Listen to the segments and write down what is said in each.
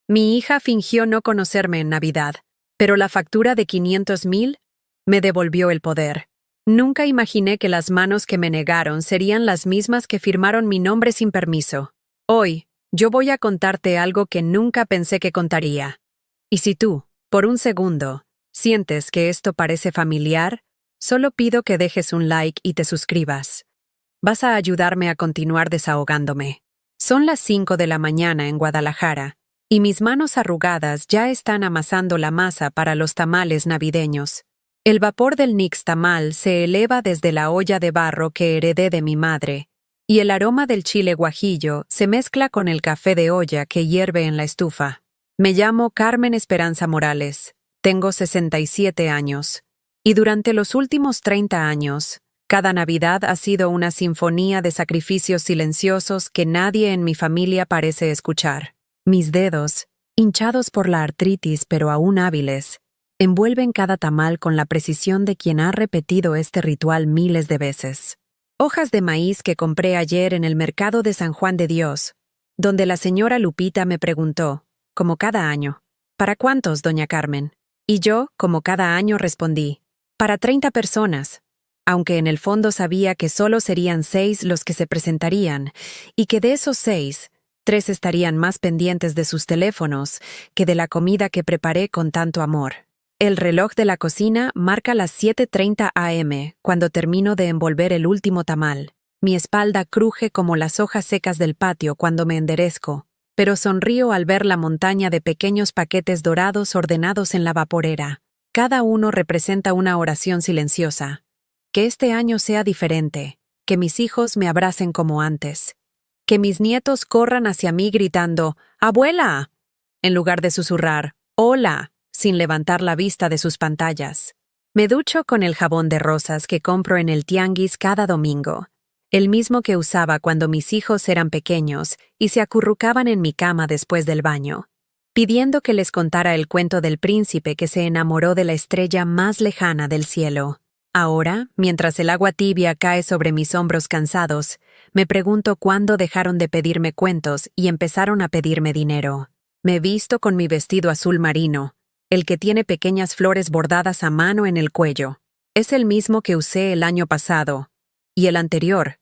Mi hija fingió no conocerme en Navidad, pero la factura de 500,000 me devolvió el poder. Nunca imaginé que las manos que me negaron serían las mismas que firmaron mi nombre sin permiso. Hoy, yo voy a contarte algo que nunca pensé que contaría. Y si tú, por un segundo, sientes que esto parece familiar, solo pido que dejes un like y te suscribas. Vas a ayudarme a continuar desahogándome. Son las 5 de la mañana en Guadalajara, y mis manos arrugadas ya están amasando la masa para los tamales navideños. El vapor del nixtamal se eleva desde la olla de barro que heredé de mi madre, y el aroma del chile guajillo se mezcla con el café de olla que hierve en la estufa. Me llamo Carmen Esperanza Morales, tengo 67 años, y durante los últimos 30 años, cada Navidad ha sido una sinfonía de sacrificios silenciosos que nadie en mi familia parece escuchar. Mis dedos, hinchados por la artritis pero aún hábiles, envuelven cada tamal con la precisión de quien ha repetido este ritual miles de veces. Hojas de maíz que compré ayer en el mercado de San Juan de Dios, donde la señora Lupita me preguntó, como cada año, ¿para cuántos, doña Carmen? Y yo, como cada año, respondí, para 30 personas, aunque en el fondo sabía que solo serían 6 los que se presentarían, y que de esos 6, 3 estarían más pendientes de sus teléfonos que de la comida que preparé con tanto amor. El reloj de la cocina marca las 7:30 am cuando termino de envolver el último tamal. Mi espalda cruje como las hojas secas del patio cuando me enderezco, pero sonrío al ver la montaña de pequeños paquetes dorados ordenados en la vaporera. Cada uno representa una oración silenciosa. Que este año sea diferente, que mis hijos me abracen como antes, que mis nietos corran hacia mí gritando ¡Abuela!, en lugar de susurrar ¡Hola!, sin levantar la vista de sus pantallas. Me ducho con el jabón de rosas que compro en el tianguis cada domingo, el mismo que usaba cuando mis hijos eran pequeños y se acurrucaban en mi cama después del baño, pidiendo que les contara el cuento del príncipe que se enamoró de la estrella más lejana del cielo. Ahora, mientras el agua tibia cae sobre mis hombros cansados, me pregunto cuándo dejaron de pedirme cuentos y empezaron a pedirme dinero. Me visto con mi vestido azul marino, el que tiene pequeñas flores bordadas a mano en el cuello. Es el mismo que usé el año pasado, y el anterior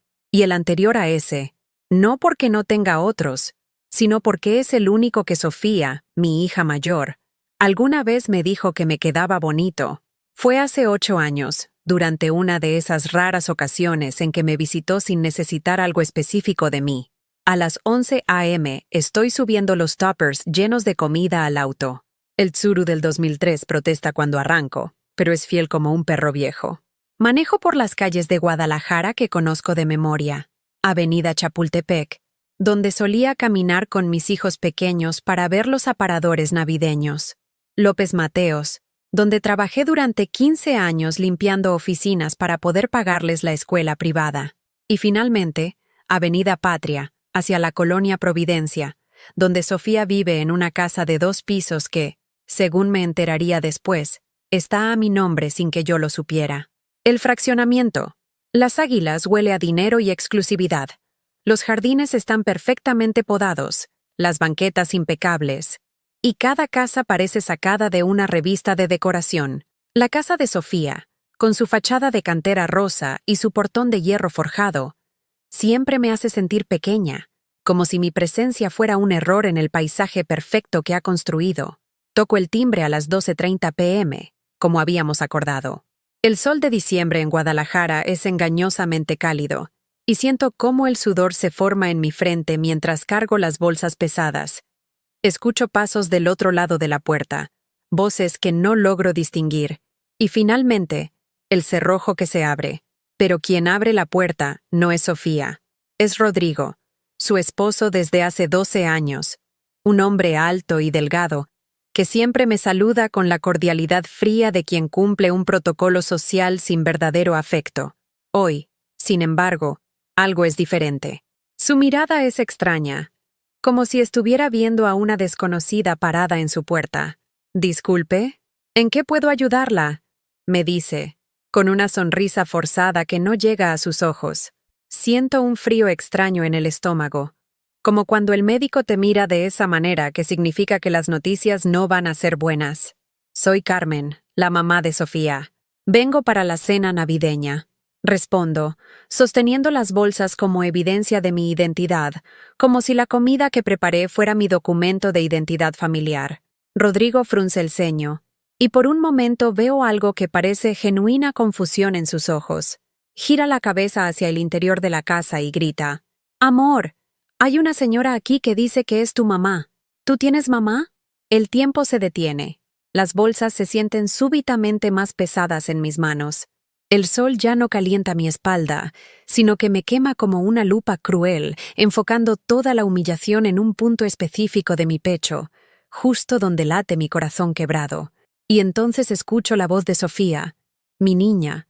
a ese, no porque no tenga otros, sino porque es el único que Sofía, mi hija mayor, alguna vez me dijo que me quedaba bonito. Fue hace 8 años, durante una de esas raras ocasiones en que me visitó sin necesitar algo específico de mí. A las 11 am estoy subiendo los toppers llenos de comida al auto. El Tsuru del 2003 protesta cuando arranco, pero es fiel como un perro viejo. Manejo por las calles de Guadalajara que conozco de memoria. Avenida Chapultepec, donde solía caminar con mis hijos pequeños para ver los aparadores navideños. López Mateos, donde trabajé durante 15 años limpiando oficinas para poder pagarles la escuela privada. Y finalmente, Avenida Patria, hacia la Colonia Providencia, donde Sofía vive en una casa de 2 pisos que, según me enteraría después, está a mi nombre sin que yo lo supiera. El fraccionamiento. Las Águilas huele a dinero y exclusividad. Los jardines están perfectamente podados, las banquetas impecables, y cada casa parece sacada de una revista de decoración. La casa de Sofía, con su fachada de cantera rosa y su portón de hierro forjado, siempre me hace sentir pequeña, como si mi presencia fuera un error en el paisaje perfecto que ha construido. Toco el timbre a las 12:30 p.m., como habíamos acordado. El sol de diciembre en Guadalajara es engañosamente cálido, y siento cómo el sudor se forma en mi frente mientras cargo las bolsas pesadas. Escucho pasos del otro lado de la puerta, voces que no logro distinguir, y finalmente, el cerrojo que se abre. Pero quien abre la puerta no es Sofía, es Rodrigo, su esposo desde hace 12 años, un hombre alto y delgado, que siempre me saluda con la cordialidad fría de quien cumple un protocolo social sin verdadero afecto. Hoy, sin embargo, algo es diferente. Su mirada es extraña, como si estuviera viendo a una desconocida parada en su puerta. «Disculpe, ¿en qué puedo ayudarla?», me dice, con una sonrisa forzada que no llega a sus ojos. Siento un frío extraño en el estómago, como cuando el médico te mira de esa manera que significa que las noticias no van a ser buenas. Soy Carmen, la mamá de Sofía. Vengo para la cena navideña. Respondo, sosteniendo las bolsas como evidencia de mi identidad, como si la comida que preparé fuera mi documento de identidad familiar. Rodrigo frunce el ceño, y por un momento veo algo que parece genuina confusión en sus ojos. Gira la cabeza hacia el interior de la casa y grita, «Amor, hay una señora aquí que dice que es tu mamá. ¿Tú tienes mamá?» El tiempo se detiene. Las bolsas se sienten súbitamente más pesadas en mis manos. El sol ya no calienta mi espalda, sino que me quema como una lupa cruel, enfocando toda la humillación en un punto específico de mi pecho, justo donde late mi corazón quebrado. Y entonces escucho la voz de Sofía, mi niña,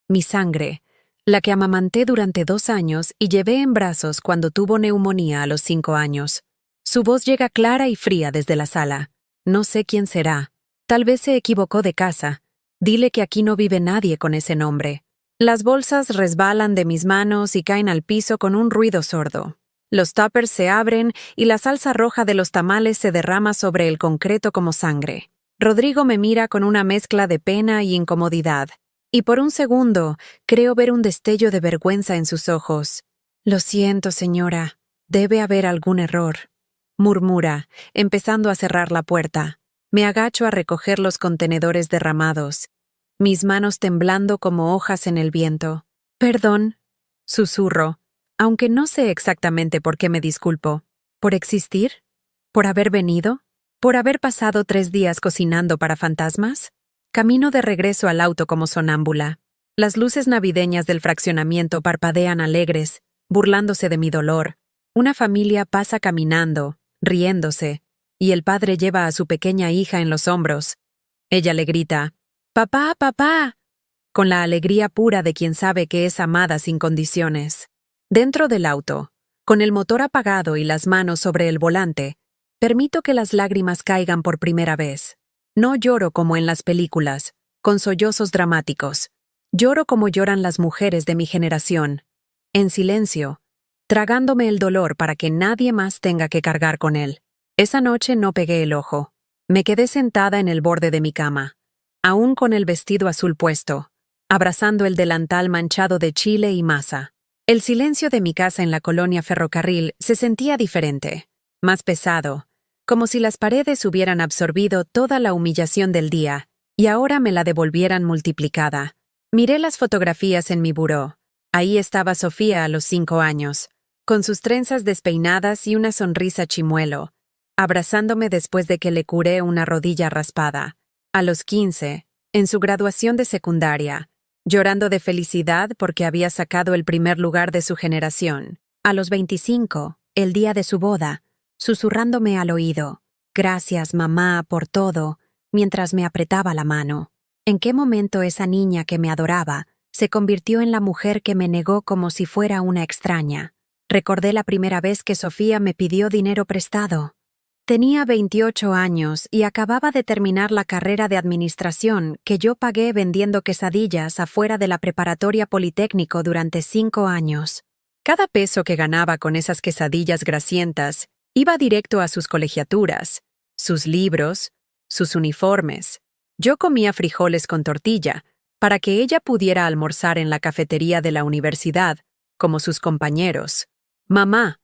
mi sangre, la que amamanté durante 2 años y llevé en brazos cuando tuvo neumonía a los 5 años. Su voz llega clara y fría desde la sala. No sé quién será. Tal vez se equivocó de casa. Dile que aquí no vive nadie con ese nombre. Las bolsas resbalan de mis manos y caen al piso con un ruido sordo. Los tuppers se abren y la salsa roja de los tamales se derrama sobre el concreto como sangre. Rodrigo me mira con una mezcla de pena y incomodidad, y por un segundo creo ver un destello de vergüenza en sus ojos. «Lo siento, señora. Debe haber algún error», murmura, empezando a cerrar la puerta. Me agacho a recoger los contenedores derramados, mis manos temblando como hojas en el viento. «Perdón», susurro, aunque no sé exactamente por qué me disculpo. ¿Por existir? ¿Por haber venido? ¿Por haber pasado 3 días cocinando para fantasmas? Camino de regreso al auto como sonámbula. Las luces navideñas del fraccionamiento parpadean alegres, burlándose de mi dolor. Una familia pasa caminando, riéndose, y el padre lleva a su pequeña hija en los hombros. Ella le grita, «¡Papá, papá!», con la alegría pura de quien sabe que es amada sin condiciones. Dentro del auto, con el motor apagado y las manos sobre el volante, permito que las lágrimas caigan por primera vez. No lloro como en las películas, con sollozos dramáticos. Lloro como lloran las mujeres de mi generación, en silencio, tragándome el dolor para que nadie más tenga que cargar con él. Esa noche no pegué el ojo. Me quedé sentada en el borde de mi cama, aún con el vestido azul puesto, abrazando el delantal manchado de chile y masa. El silencio de mi casa en la colonia Ferrocarril se sentía diferente, más pesado, como si las paredes hubieran absorbido toda la humillación del día y ahora me la devolvieran multiplicada. Miré las fotografías en mi buró. Ahí estaba Sofía a los 5 años, con sus trenzas despeinadas y una sonrisa chimuelo, abrazándome después de que le curé una rodilla raspada. A los 15, en su graduación de secundaria, llorando de felicidad porque había sacado el primer lugar de su generación. A los 25, el día de su boda, susurrándome al oído, «Gracias, mamá, por todo», mientras me apretaba la mano. ¿En qué momento esa niña que me adoraba se convirtió en la mujer que me negó como si fuera una extraña? Recordé la primera vez que Sofía me pidió dinero prestado. Tenía 28 años y acababa de terminar la carrera de administración que yo pagué vendiendo quesadillas afuera de la preparatoria Politécnico durante 5 años. Cada peso que ganaba con esas quesadillas grasientas iba directo a sus colegiaturas, sus libros, sus uniformes. Yo comía frijoles con tortilla para que ella pudiera almorzar en la cafetería de la universidad, como sus compañeros. «Mamá,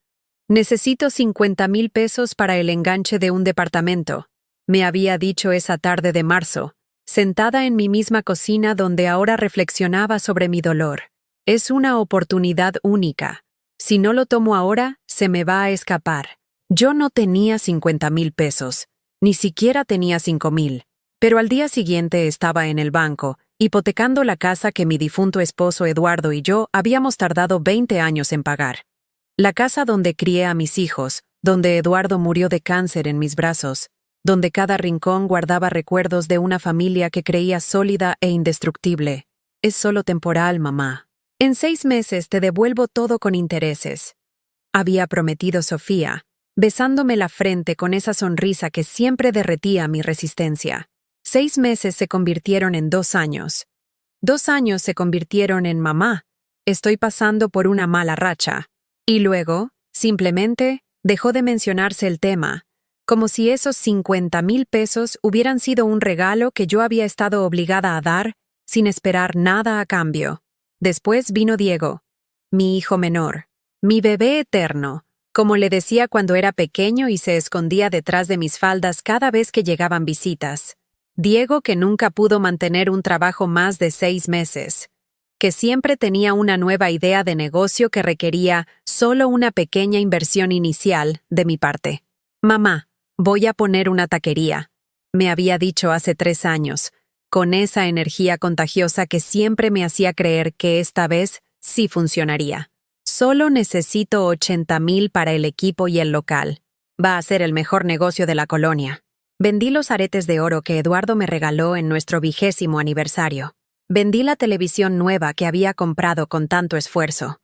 necesito 50,000 pesos para el enganche de un departamento», me había dicho esa tarde de marzo, sentada en mi misma cocina donde ahora reflexionaba sobre mi dolor. Es una oportunidad única. Si no lo tomo ahora, se me va a escapar. Yo no tenía 50,000 pesos, ni siquiera tenía 5,000, pero al día siguiente estaba en el banco, hipotecando la casa que mi difunto esposo Eduardo y yo habíamos tardado 20 años en pagar. La casa donde crié a mis hijos, donde Eduardo murió de cáncer en mis brazos, donde cada rincón guardaba recuerdos de una familia que creía sólida e indestructible. Es solo temporal, mamá. En 6 meses te devuelvo todo con intereses, había prometido Sofía, besándome la frente con esa sonrisa que siempre derretía mi resistencia. 6 meses se convirtieron en 2 años. 2 años se convirtieron en mamá. Estoy pasando por una mala racha. Y luego, simplemente, Dejó de mencionarse el tema, como si esos 50,000 pesos hubieran sido un regalo que yo había estado obligada a dar sin esperar nada a cambio. Después vino Diego, mi hijo menor, mi bebé eterno, como le decía cuando era pequeño y se escondía detrás de mis faldas cada vez que llegaban visitas. Diego, que nunca pudo mantener un trabajo más de 6 meses, que siempre tenía una nueva idea de negocio que requería solo una pequeña inversión inicial de mi parte. Mamá, voy a poner una taquería, me había dicho hace 3 años, con esa energía contagiosa que siempre me hacía creer que esta vez sí funcionaría. Solo necesito 80,000 para el equipo y el local. Va a ser el mejor negocio de la colonia. Vendí los aretes de oro que Eduardo me regaló en nuestro 20º aniversario. Vendí la televisión nueva que había comprado con tanto esfuerzo.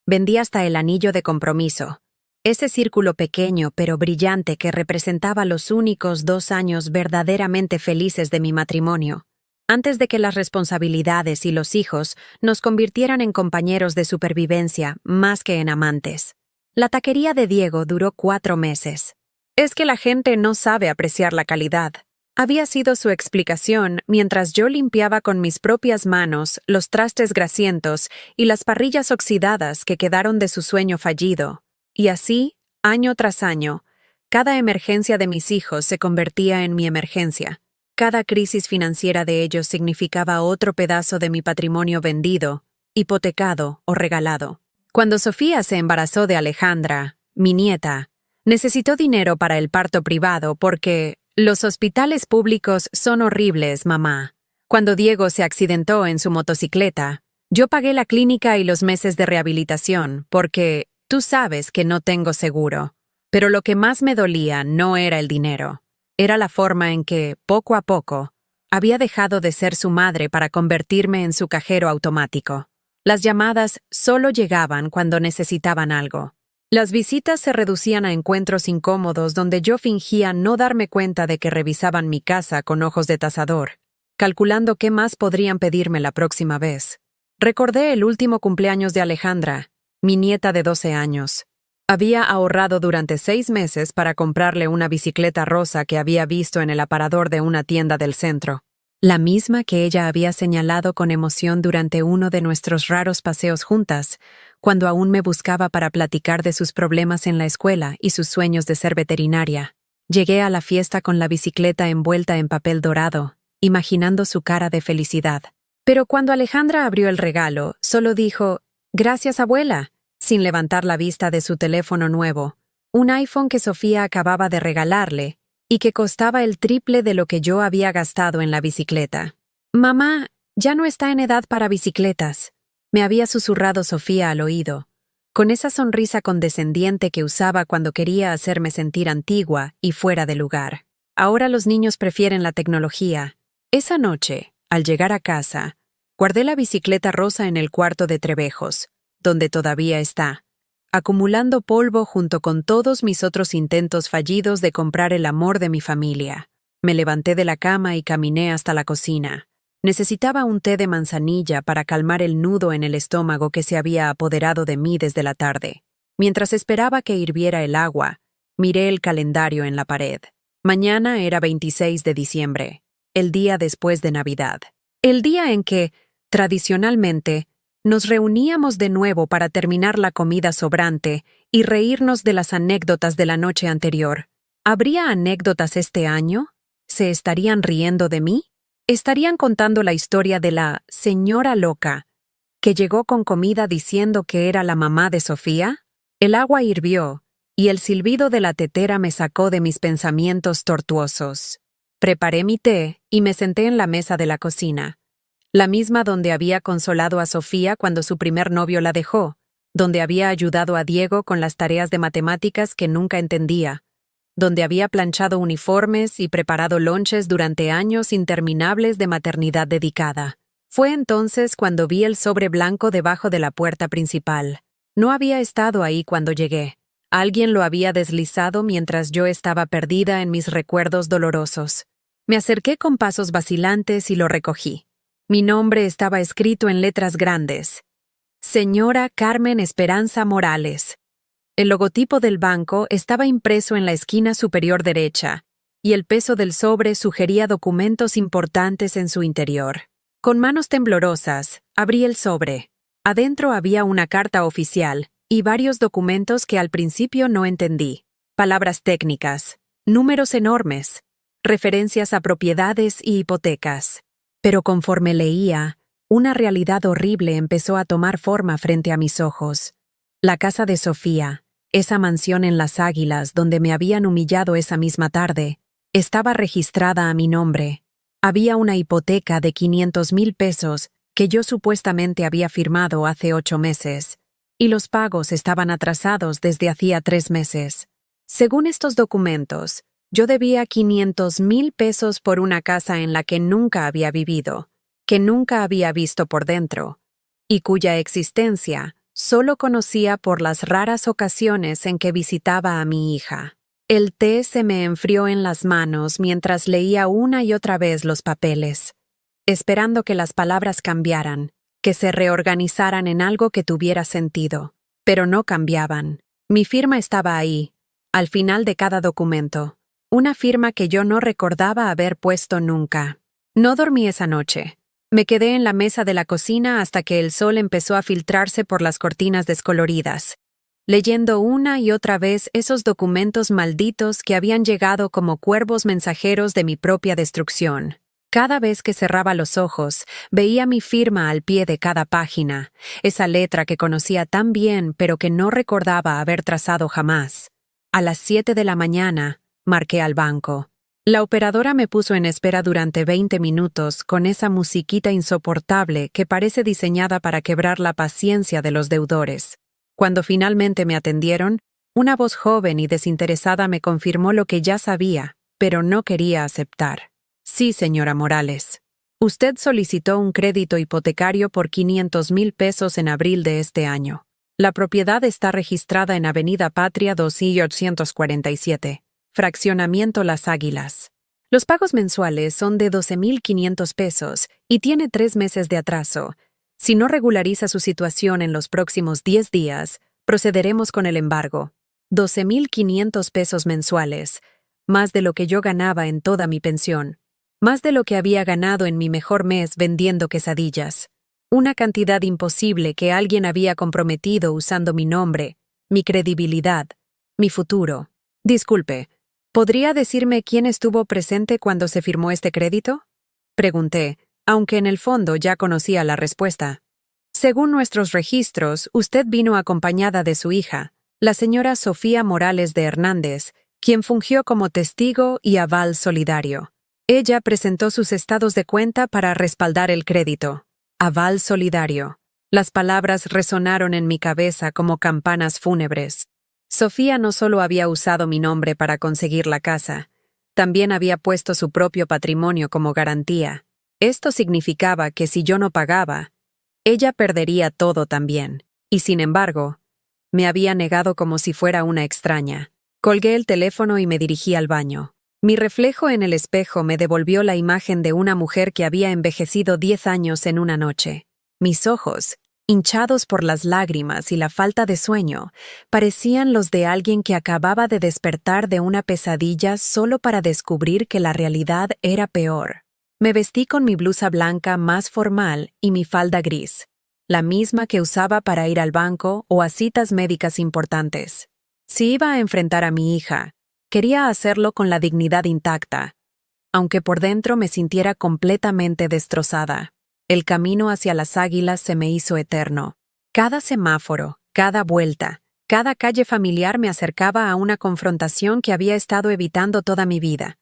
Vendí hasta el anillo de compromiso. Ese círculo pequeño pero brillante que representaba los únicos 2 años verdaderamente felices de mi matrimonio, antes de que las responsabilidades y los hijos nos convirtieran en compañeros de supervivencia más que en amantes. La taquería de Diego duró 4 meses. Es que la gente no sabe apreciar la calidad. Había sido su explicación mientras yo limpiaba con mis propias manos los trastes grasientos y las parrillas oxidadas que quedaron de su sueño fallido. Y así, año tras año, cada emergencia de mis hijos se convertía en mi emergencia. Cada crisis financiera de ellos significaba otro pedazo de mi patrimonio vendido, hipotecado o regalado. Cuando Sofía se embarazó de Alejandra, mi nieta, necesitó dinero para el parto privado porque los hospitales públicos son horribles, mamá. Cuando Diego se accidentó en su motocicleta, yo pagué la clínica y los meses de rehabilitación porque tú sabes que no tengo seguro. Pero lo que más me dolía no era el dinero. Era la forma en que, poco a poco, había dejado de ser su madre para convertirme en su cajero automático. Las llamadas solo llegaban cuando necesitaban algo. Las visitas se reducían a encuentros incómodos donde yo fingía no darme cuenta de que revisaban mi casa con ojos de tasador, calculando qué más podrían pedirme la próxima vez. Recordé el último cumpleaños de Alejandra, mi nieta de 12 años. Había ahorrado durante 6 meses para comprarle una bicicleta rosa que había visto en el aparador de una tienda del centro. La misma que ella había señalado con emoción durante uno de nuestros raros paseos juntas, cuando aún me buscaba para platicar de sus problemas en la escuela y sus sueños de ser veterinaria. Llegué a la fiesta con la bicicleta envuelta en papel dorado, imaginando su cara de felicidad. Pero cuando Alejandra abrió el regalo, solo dijo, «Gracias, abuela», sin levantar la vista de su teléfono nuevo, un iPhone que Sofía acababa de regalarle y que costaba el triple de lo que yo había gastado en la bicicleta. «Mamá, ya no está en edad para bicicletas», me había susurrado Sofía al oído, con esa sonrisa condescendiente que usaba cuando quería hacerme sentir antigua y fuera de lugar. Ahora los niños prefieren la tecnología. Esa noche, al llegar a casa, guardé la bicicleta rosa en el cuarto de Trevejos, donde todavía está, acumulando polvo junto con todos mis otros intentos fallidos de comprar el amor de mi familia. Me levanté de la cama y caminé hasta la cocina. Necesitaba un té de manzanilla para calmar el nudo en el estómago que se había apoderado de mí desde la tarde. Mientras esperaba que hirviera el agua, miré el calendario en la pared. Mañana era 26 de diciembre, el día después de Navidad. El día en que, tradicionalmente, nos reuníamos de nuevo para terminar la comida sobrante y reírnos de las anécdotas de la noche anterior. ¿Habría anécdotas este año? ¿Se estarían riendo de mí? ¿Estarían contando la historia de la señora loca que llegó con comida diciendo que era la mamá de Sofía? El agua hirvió y el silbido de la tetera me sacó de mis pensamientos tortuosos. Preparé mi té y me senté en la mesa de la cocina, la misma donde había consolado a Sofía cuando su primer novio la dejó, donde había ayudado a Diego con las tareas de matemáticas que nunca entendía, donde había planchado uniformes y preparado lonches durante años interminables de maternidad dedicada. Fue entonces cuando vi el sobre blanco debajo de la puerta principal. No había estado ahí cuando llegué. Alguien lo había deslizado mientras yo estaba perdida en mis recuerdos dolorosos. Me acerqué con pasos vacilantes y lo recogí. Mi nombre estaba escrito en letras grandes. Señora Carmen Esperanza Morales. El logotipo del banco estaba impreso en la esquina superior derecha, y el peso del sobre sugería documentos importantes en su interior. Con manos temblorosas, abrí el sobre. Adentro había una carta oficial y varios documentos que al principio no entendí. Palabras técnicas, números enormes, referencias a propiedades y hipotecas. Pero conforme leía, una realidad horrible empezó a tomar forma frente a mis ojos. La casa de Sofía, esa mansión en Las Águilas donde me habían humillado esa misma tarde, estaba registrada a mi nombre. Había una hipoteca de 500,000 pesos que yo supuestamente había firmado hace 8 meses, y los pagos estaban atrasados desde hacía 3 meses. Según estos documentos, yo debía 500,000 pesos por una casa en la que nunca había vivido, que nunca había visto por dentro, y cuya existencia solo conocía por las raras ocasiones en que visitaba a mi hija. El té se me enfrió en las manos mientras leía una y otra vez los papeles, esperando que las palabras cambiaran, que se reorganizaran en algo que tuviera sentido. Pero no cambiaban. Mi firma estaba ahí, al final de cada documento, una firma que yo no recordaba haber puesto nunca. No dormí esa noche. Me quedé en la mesa de la cocina hasta que el sol empezó a filtrarse por las cortinas descoloridas, leyendo una y otra vez esos documentos malditos que habían llegado como cuervos mensajeros de mi propia destrucción. Cada vez que cerraba los ojos, veía mi firma al pie de cada página, esa letra que conocía tan bien pero que no recordaba haber trazado jamás. A las 7 de la mañana, marqué al banco. La operadora me puso en espera durante 20 minutos con esa musiquita insoportable que parece diseñada para quebrar la paciencia de los deudores. Cuando finalmente me atendieron, una voz joven y desinteresada me confirmó lo que ya sabía, pero no quería aceptar. Sí, señora Morales. Usted solicitó un crédito hipotecario por 500,000 pesos en abril de este año. La propiedad está registrada en Avenida Patria 247, fraccionamiento Las Águilas. Los pagos mensuales son de 12,500 pesos y tiene 3 meses de atraso. Si no regulariza su situación en los próximos 10 días, procederemos con el embargo. 12,500 pesos mensuales, más de lo que yo ganaba en toda mi pensión, más de lo que había ganado en mi mejor mes vendiendo quesadillas. Una cantidad imposible que alguien había comprometido usando mi nombre, mi credibilidad, mi futuro. Disculpe, ¿podría decirme quién estuvo presente cuando se firmó este crédito? Pregunté, aunque en el fondo ya conocía la respuesta. Según nuestros registros, usted vino acompañada de su hija, la señora Sofía Morales de Hernández, quien fungió como testigo y aval solidario. Ella presentó sus estados de cuenta para respaldar el crédito. Aval solidario. Las palabras resonaron en mi cabeza como campanas fúnebres. Sofía no solo había usado mi nombre para conseguir la casa, también había puesto su propio patrimonio como garantía. Esto significaba que si yo no pagaba, ella perdería todo también. Y sin embargo, me había negado como si fuera una extraña. Colgué el teléfono y me dirigí al baño. Mi reflejo en el espejo me devolvió la imagen de una mujer que había envejecido 10 años en una noche. Mis ojos, hinchados por las lágrimas y la falta de sueño, parecían los de alguien que acababa de despertar de una pesadilla solo para descubrir que la realidad era peor. Me vestí con mi blusa blanca más formal y mi falda gris, la misma que usaba para ir al banco o a citas médicas importantes. Si iba a enfrentar a mi hija, quería hacerlo con la dignidad intacta, aunque por dentro me sintiera completamente destrozada. El camino hacia Las Águilas se me hizo eterno. Cada semáforo, cada vuelta, cada calle familiar me acercaba a una confrontación que había estado evitando toda mi vida.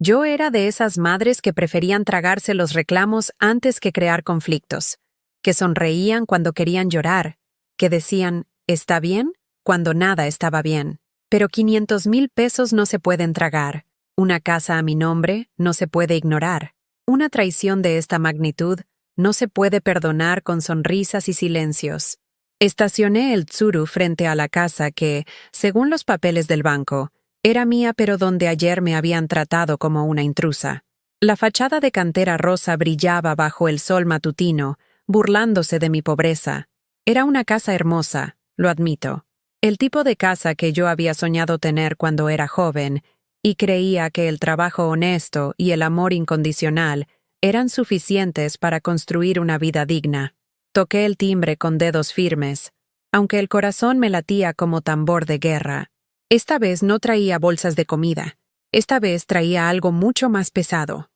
Yo era de esas madres que preferían tragarse los reclamos antes que crear conflictos, que sonreían cuando querían llorar, que decían, ¿está bien?, cuando nada estaba bien. Pero 500,000 pesos no se pueden tragar. Una casa a mi nombre no se puede ignorar. Una traición de esta magnitud no se puede perdonar con sonrisas y silencios. Estacioné el Tsuru frente a la casa que, según los papeles del banco, era mía pero donde ayer me habían tratado como una intrusa. La fachada de cantera rosa brillaba bajo el sol matutino, burlándose de mi pobreza. Era una casa hermosa, lo admito. El tipo de casa que yo había soñado tener cuando era joven, y creía que el trabajo honesto y el amor incondicional eran suficientes para construir una vida digna. Toqué el timbre con dedos firmes, aunque el corazón me latía como tambor de guerra. Esta vez no traía bolsas de comida. Esta vez traía algo mucho más pesado.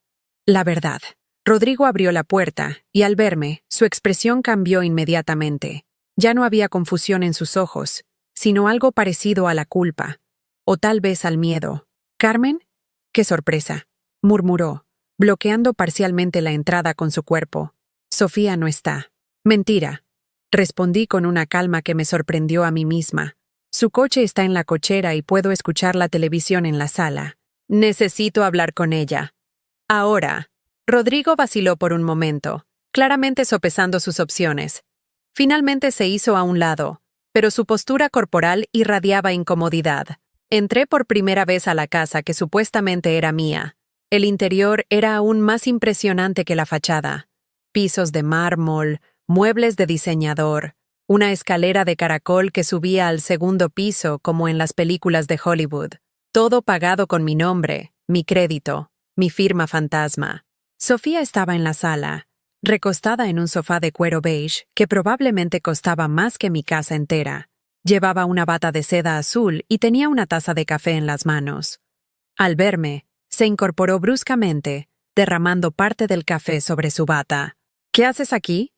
La verdad. Rodrigo abrió la puerta, y al verme, su expresión cambió inmediatamente. Ya no había confusión en sus ojos, sino algo parecido a la culpa, o tal vez al miedo. «¿Carmen? ¡Qué sorpresa!», murmuró, bloqueando parcialmente la entrada con su cuerpo. «Sofía no está». «Mentira», respondí con una calma que me sorprendió a mí misma. «Su coche está en la cochera y puedo escuchar la televisión en la sala. Necesito hablar con ella. Ahora». Rodrigo vaciló por un momento, claramente sopesando sus opciones. Finalmente se hizo a un lado, pero su postura corporal irradiaba incomodidad. Entré por primera vez a la casa que supuestamente era mía. El interior era aún más impresionante que la fachada. Pisos de mármol, muebles de diseñador, una escalera de caracol que subía al segundo piso como en las películas de Hollywood. Todo pagado con mi nombre, mi crédito, mi firma fantasma. Sofía estaba en la sala, recostada en un sofá de cuero beige que probablemente costaba más que mi casa entera. Llevaba una bata de seda azul y tenía una taza de café en las manos. Al verme, se incorporó bruscamente, derramando parte del café sobre su bata. «¿Qué haces aquí?»,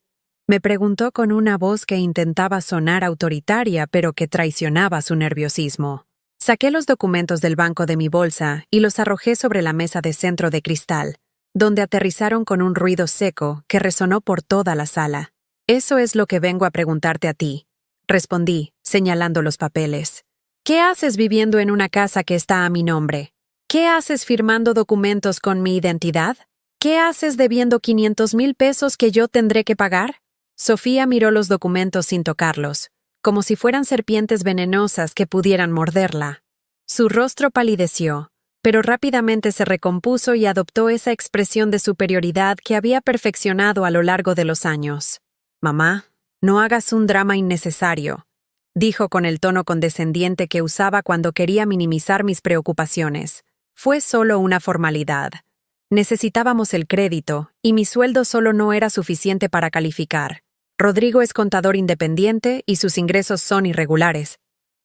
me preguntó con una voz que intentaba sonar autoritaria pero que traicionaba su nerviosismo. Saqué los documentos del banco de mi bolsa y los arrojé sobre la mesa de centro de cristal, donde aterrizaron con un ruido seco que resonó por toda la sala. «Eso es lo que vengo a preguntarte a ti», respondí, señalando los papeles. «¿Qué haces viviendo en una casa que está a mi nombre? ¿Qué haces firmando documentos con mi identidad? ¿Qué haces debiendo 500,000 pesos que yo tendré que pagar?» Sofía miró los documentos sin tocarlos, como si fueran serpientes venenosas que pudieran morderla. Su rostro palideció, pero rápidamente se recompuso y adoptó esa expresión de superioridad que había perfeccionado a lo largo de los años. «Mamá, no hagas un drama innecesario», dijo con el tono condescendiente que usaba cuando quería minimizar mis preocupaciones. «Fue solo una formalidad. Necesitábamos el crédito, y mi sueldo solo no era suficiente para calificar. Rodrigo es contador independiente y sus ingresos son irregulares.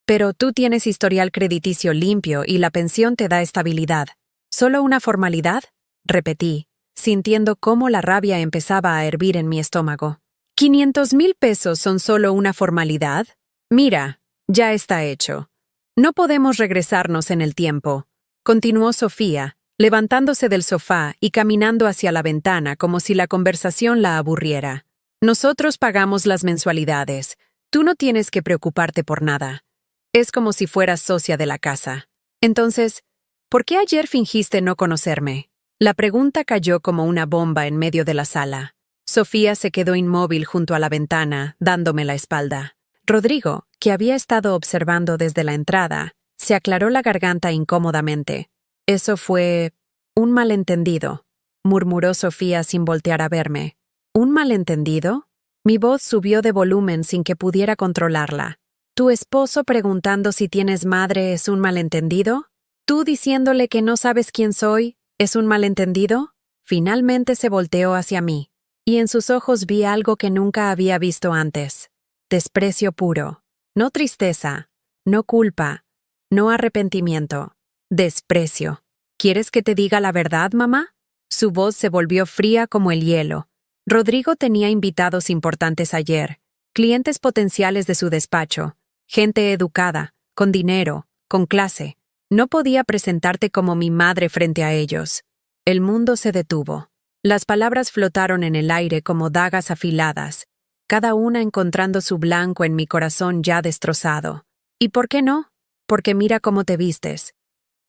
Pero tú tienes historial crediticio limpio y la pensión te da estabilidad. ¿Solo una formalidad?», repetí, sintiendo cómo la rabia empezaba a hervir en mi estómago. «¿500,000 pesos son solo una formalidad? Mira, ya está hecho. No podemos regresarnos en el tiempo», continuó Sofía, levantándose del sofá y caminando hacia la ventana como si la conversación la aburriera. «Nosotros pagamos las mensualidades. Tú no tienes que preocuparte por nada. Es como si fueras socia de la casa. Entonces, ¿por qué ayer fingiste no conocerme?». La pregunta cayó como una bomba en medio de la sala. Sofía se quedó inmóvil junto a la ventana, dándome la espalda. Rodrigo, que había estado observando desde la entrada, se aclaró la garganta incómodamente. «Eso fue un malentendido», murmuró Sofía sin voltear a verme. «¿Un malentendido?». Mi voz subió de volumen sin que pudiera controlarla. «¿Tu esposo preguntando si tienes madre es un malentendido? ¿Tú diciéndole que no sabes quién soy es un malentendido?». Finalmente se volteó hacia mí, y en sus ojos vi algo que nunca había visto antes. Desprecio puro. No tristeza, no culpa, no arrepentimiento. Desprecio. «¿Quieres que te diga la verdad, mamá?». Su voz se volvió fría como el hielo. Rodrigo tenía invitados importantes ayer, clientes potenciales de su despacho, gente educada, con dinero, con clase. No podía presentarte como mi madre frente a ellos. El mundo se detuvo. Las palabras flotaron en el aire como dagas afiladas, cada una encontrando su blanco en mi corazón ya destrozado. «¿Y por qué no? Porque mira cómo te vistes.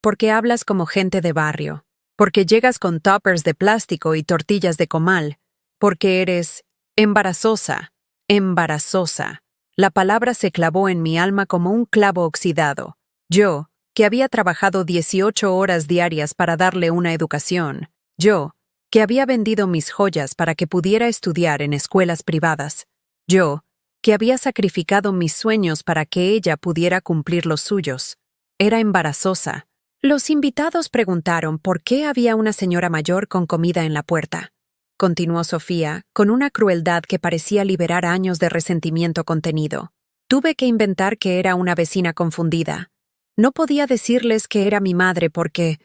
Porque hablas como gente de barrio. Porque llegas con toppers de plástico y tortillas de comal. Porque eres embarazosa, embarazosa». La palabra se clavó en mi alma como un clavo oxidado. Yo, que había trabajado 18 horas diarias para darle una educación. Yo, que había vendido mis joyas para que pudiera estudiar en escuelas privadas. Yo, que había sacrificado mis sueños para que ella pudiera cumplir los suyos. Era embarazosa. Los invitados preguntaron por qué había una señora mayor con comida en la puerta. Continuó Sofía, con una crueldad que parecía liberar años de resentimiento contenido. Tuve que inventar que era una vecina confundida. No podía decirles que era mi madre porque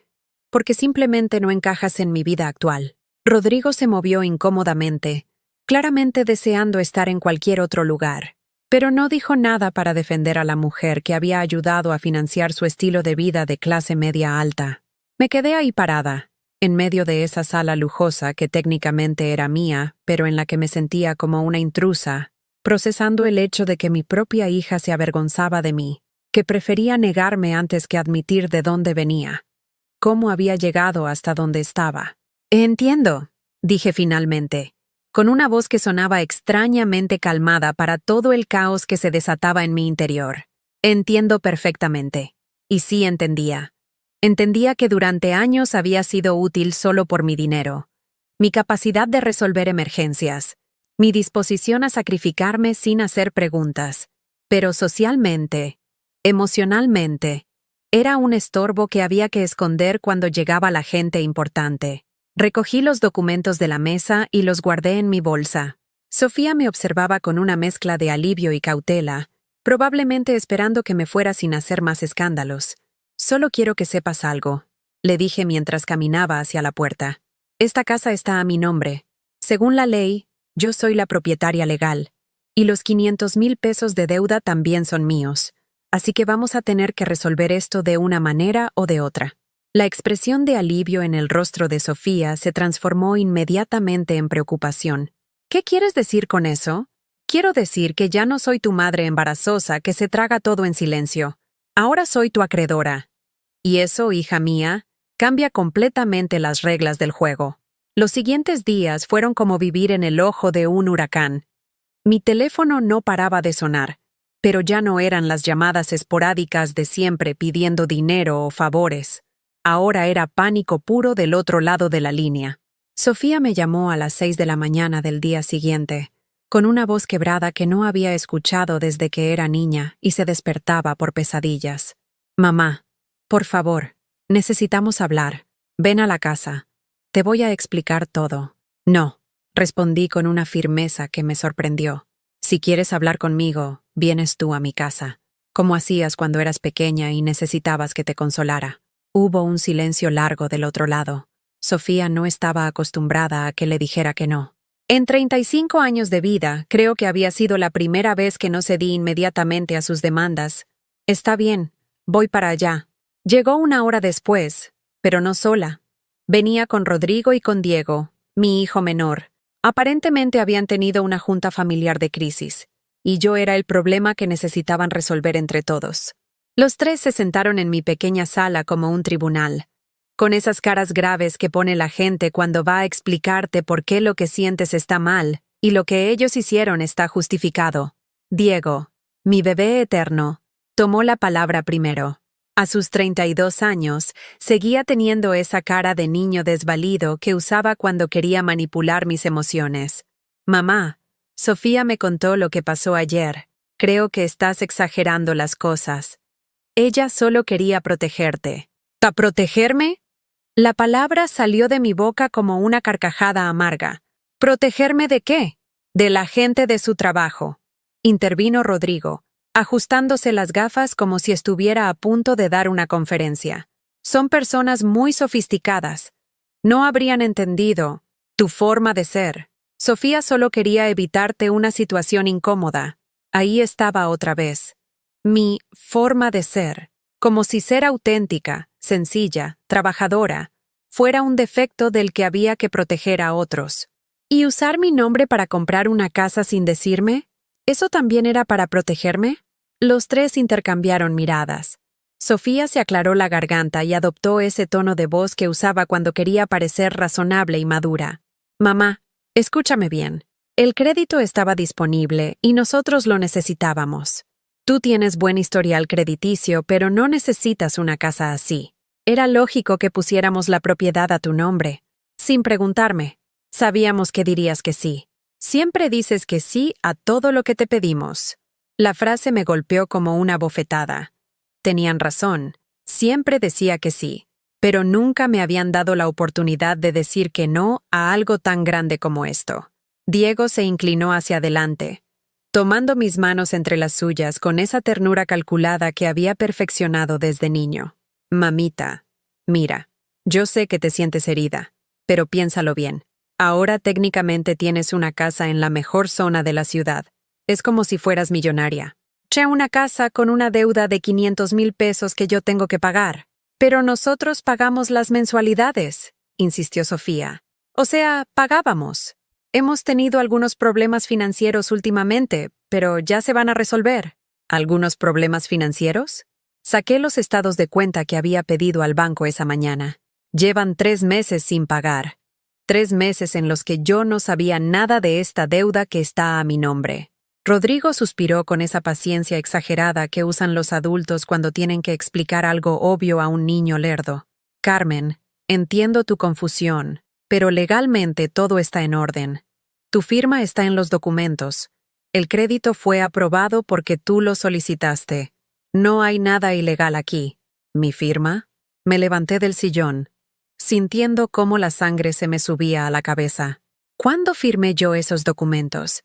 simplemente no encajas en mi vida actual. Rodrigo se movió incómodamente, claramente deseando estar en cualquier otro lugar, pero no dijo nada para defender a la mujer que había ayudado a financiar su estilo de vida de clase media alta. Me quedé ahí parada, en medio de esa sala lujosa que técnicamente era mía, pero en la que me sentía como una intrusa, procesando el hecho de que mi propia hija se avergonzaba de mí, que prefería negarme antes que admitir de dónde venía. ¿Cómo había llegado hasta donde estaba? Entiendo, dije finalmente, con una voz que sonaba extrañamente calmada para todo el caos que se desataba en mi interior. Entiendo perfectamente. Y sí entendía. Entendía que durante años había sido útil solo por mi dinero, mi capacidad de resolver emergencias, mi disposición a sacrificarme sin hacer preguntas. Pero socialmente, emocionalmente, era un estorbo que había que esconder cuando llegaba la gente importante. Recogí los documentos de la mesa y los guardé en mi bolsa. Sofía me observaba con una mezcla de alivio y cautela, probablemente esperando que me fuera sin hacer más escándalos. Solo quiero que sepas algo, le dije mientras caminaba hacia la puerta. Esta casa está a mi nombre. Según la ley, yo soy la propietaria legal, y los 500,000 pesos de deuda también son míos, así que vamos a tener que resolver esto de una manera o de otra. La expresión de alivio en el rostro de Sofía se transformó inmediatamente en preocupación. ¿Qué quieres decir con eso? Quiero decir que ya no soy tu madre embarazosa que se traga todo en silencio. Ahora soy tu acreedora. Y eso, hija mía, cambia completamente las reglas del juego. Los siguientes días fueron como vivir en el ojo de un huracán. Mi teléfono no paraba de sonar, pero ya no eran las llamadas esporádicas de siempre pidiendo dinero o favores. Ahora era pánico puro del otro lado de la línea. Sofía me llamó a las 6 de la mañana del día siguiente, con una voz quebrada que no había escuchado desde que era niña y se despertaba por pesadillas. Mamá, por favor, necesitamos hablar. Ven a la casa. Te voy a explicar todo. No, respondí con una firmeza que me sorprendió. Si quieres hablar conmigo, vienes tú a mi casa, como hacías cuando eras pequeña y necesitabas que te consolara. Hubo un silencio largo del otro lado. Sofía no estaba acostumbrada a que le dijera que no. En 35 años de vida, creo que había sido la primera vez que no cedí inmediatamente a sus demandas. Está bien, voy para allá. Llegó una hora después, pero no sola. Venía con Rodrigo y con Diego, mi hijo menor. Aparentemente habían tenido una junta familiar de crisis, y yo era el problema que necesitaban resolver entre todos. Los tres se sentaron en mi pequeña sala como un tribunal, con esas caras graves que pone la gente cuando va a explicarte por qué lo que sientes está mal y lo que ellos hicieron está justificado. Diego, mi bebé eterno, tomó la palabra primero. A sus 32 años, seguía teniendo esa cara de niño desvalido que usaba cuando quería manipular mis emociones. Mamá, Sofía me contó lo que pasó ayer. Creo que estás exagerando las cosas. Ella solo quería protegerte. ¿A protegerme? La palabra salió de mi boca como una carcajada amarga. ¿Protegerme de qué? De la gente de su trabajo. Intervino Rodrigo, ajustándose las gafas como si estuviera a punto de dar una conferencia. Son personas muy sofisticadas. No habrían entendido tu forma de ser. Sofía solo quería evitarte una situación incómoda. Ahí estaba otra vez. Mi forma de ser. Como si ser auténtica, sencilla, trabajadora, fuera un defecto del que había que proteger a otros. ¿Y usar mi nombre para comprar una casa sin decirme? ¿Eso también era para protegerme? Los tres intercambiaron miradas. Sofía se aclaró la garganta y adoptó ese tono de voz que usaba cuando quería parecer razonable y madura. Mamá, escúchame bien. El crédito estaba disponible y nosotros lo necesitábamos. Tú tienes buen historial crediticio, pero no necesitas una casa así. Era lógico que pusiéramos la propiedad a tu nombre. Sin preguntarme. Sabíamos que dirías que sí. Siempre dices que sí a todo lo que te pedimos. La frase me golpeó como una bofetada. Tenían razón. Siempre decía que sí, pero nunca me habían dado la oportunidad de decir que no a algo tan grande como esto. Diego se inclinó hacia adelante, tomando mis manos entre las suyas con esa ternura calculada que había perfeccionado desde niño. Mamita, mira, yo sé que te sientes herida, pero piénsalo bien. Ahora técnicamente tienes una casa en la mejor zona de la ciudad. Es como si fueras millonaria. Una casa con una deuda de 500,000 pesos que yo tengo que pagar. Pero nosotros pagamos las mensualidades, insistió Sofía. O sea, pagábamos. Hemos tenido algunos problemas financieros últimamente, pero ya se van a resolver. ¿Algunos problemas financieros? Saqué los estados de cuenta que había pedido al banco esa mañana. Llevan 3 meses sin pagar. 3 meses en los que yo no sabía nada de esta deuda que está a mi nombre. Rodrigo suspiró con esa paciencia exagerada que usan los adultos cuando tienen que explicar algo obvio a un niño lerdo. Carmen, entiendo tu confusión, pero legalmente todo está en orden. Tu firma está en los documentos. El crédito fue aprobado porque tú lo solicitaste. No hay nada ilegal aquí. ¿Mi firma? Me levanté del sillón, sintiendo cómo la sangre se me subía a la cabeza. ¿Cuándo firmé yo esos documentos?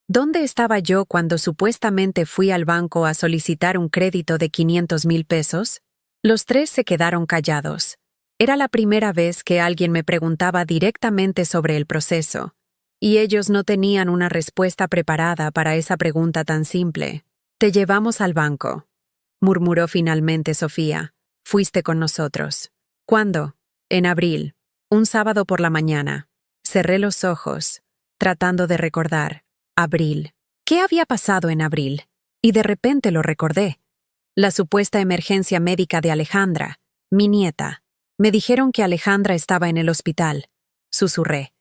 ¿Dónde estaba yo cuando supuestamente fui al banco a solicitar un crédito de 500,000 pesos? Los tres se quedaron callados. Era la primera vez que alguien me preguntaba directamente sobre el proceso, y ellos no tenían una respuesta preparada para esa pregunta tan simple. Te llevamos al banco, murmuró finalmente Sofía. Fuiste con nosotros. ¿Cuándo? En abril, un sábado por la mañana. Cerré los ojos, tratando de recordar. Abril. ¿Qué había pasado en abril? Y de repente lo recordé. La supuesta emergencia médica de Alejandra, mi nieta. Me dijeron que Alejandra estaba en el hospital. Susurré.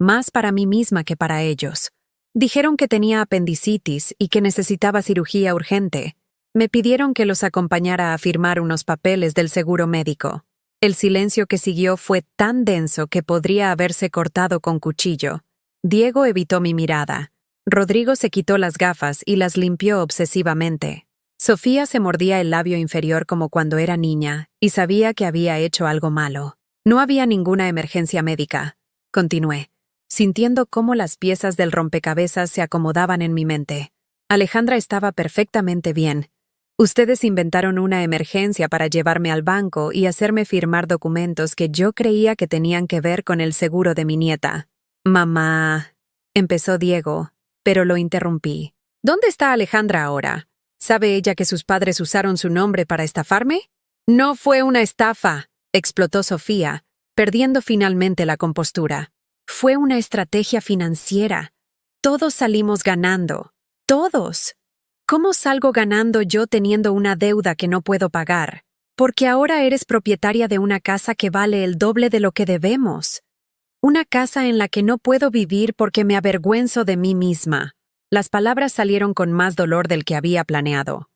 Más para mí misma que para ellos. Dijeron que tenía apendicitis y que necesitaba cirugía urgente. Me pidieron que los acompañara a firmar unos papeles del seguro médico. El silencio que siguió fue tan denso que podría haberse cortado con cuchillo. Diego evitó mi mirada. Rodrigo se quitó las gafas y las limpió obsesivamente. Sofía se mordía el labio inferior como cuando era niña y sabía que había hecho algo malo. No había ninguna emergencia médica. Continué, sintiendo cómo las piezas del rompecabezas se acomodaban en mi mente. Alejandra estaba perfectamente bien. Ustedes inventaron una emergencia para llevarme al banco y hacerme firmar documentos que yo creía que tenían que ver con el seguro de mi nieta. Mamá, empezó Diego, pero lo interrumpí. ¿Dónde está Alejandra ahora? ¿Sabe ella que sus padres usaron su nombre para estafarme? No fue una estafa, explotó Sofía, perdiendo finalmente la compostura. Fue una estrategia financiera. Todos salimos ganando. Todos. ¿Cómo salgo ganando yo teniendo una deuda que no puedo pagar? Porque ahora eres propietaria de una casa que vale el doble de lo que debemos. Una casa en la que no puedo vivir porque me avergüenzo de mí misma. Las palabras salieron con más dolor del que había planeado.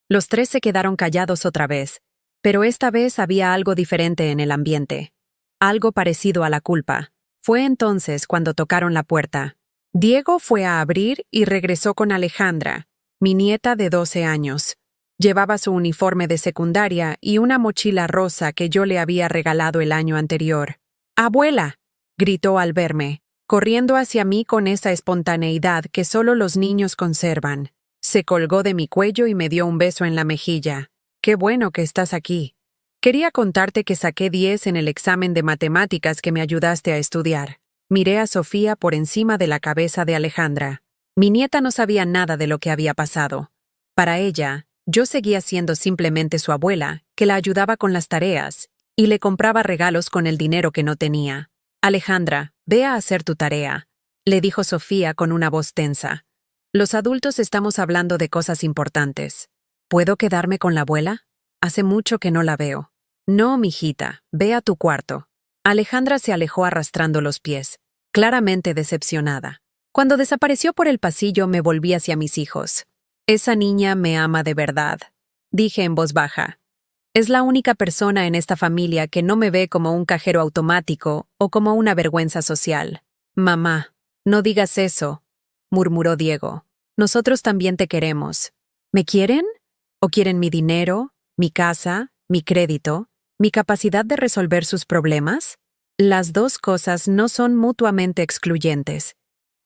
Los tres se quedaron callados otra vez, pero esta vez había algo diferente en el ambiente. Algo parecido a la culpa. Fue entonces cuando tocaron la puerta. Diego fue a abrir y regresó con Alejandra, mi nieta de 12 años. Llevaba su uniforme de secundaria y una mochila rosa que yo le había regalado el año anterior. ¡Abuela!, gritó al verme, corriendo hacia mí con esa espontaneidad que solo los niños conservan. Se colgó de mi cuello y me dio un beso en la mejilla. ¡Qué bueno que estás aquí! Quería contarte que saqué 10 en el examen de matemáticas que me ayudaste a estudiar. Miré a Sofía por encima de la cabeza de Alejandra. Mi nieta no sabía nada de lo que había pasado. Para ella, yo seguía siendo simplemente su abuela, que la ayudaba con las tareas, y le compraba regalos con el dinero que no tenía. Alejandra, ve a hacer tu tarea, le dijo Sofía con una voz tensa. Los adultos estamos hablando de cosas importantes. ¿Puedo quedarme con la abuela? Hace mucho que no la veo. No, mijita, ve a tu cuarto. Alejandra se alejó arrastrando los pies, claramente decepcionada. Cuando desapareció por el pasillo me volví hacia mis hijos. Esa niña me ama de verdad, dije en voz baja. Es la única persona en esta familia que no me ve como un cajero automático o como una vergüenza social. Mamá, no digas eso, murmuró Diego. Nosotros también te queremos. ¿Me quieren? ¿O quieren mi dinero, mi casa, mi crédito, mi capacidad de resolver sus problemas? Las dos cosas no son mutuamente excluyentes,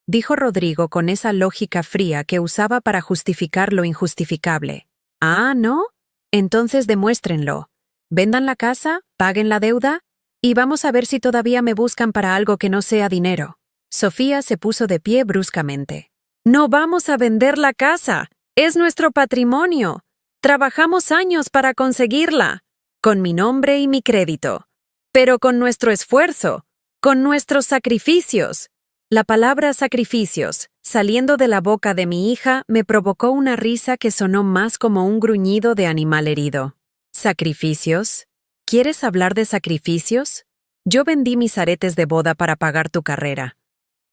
dijo Rodrigo con esa lógica fría que usaba para justificar lo injustificable. Ah, ¿no? Entonces demuéstrenlo. Vendan la casa, paguen la deuda, y vamos a ver si todavía me buscan para algo que no sea dinero. Sofía se puso de pie bruscamente. No vamos a vender la casa. Es nuestro patrimonio. Trabajamos años para conseguirla. Con mi nombre y mi crédito. Pero con nuestro esfuerzo. Con nuestros sacrificios. La palabra sacrificios, saliendo de la boca de mi hija, me provocó una risa que sonó más como un gruñido de animal herido. ¿Sacrificios? ¿Quieres hablar de sacrificios? Yo vendí mis aretes de boda para pagar tu carrera.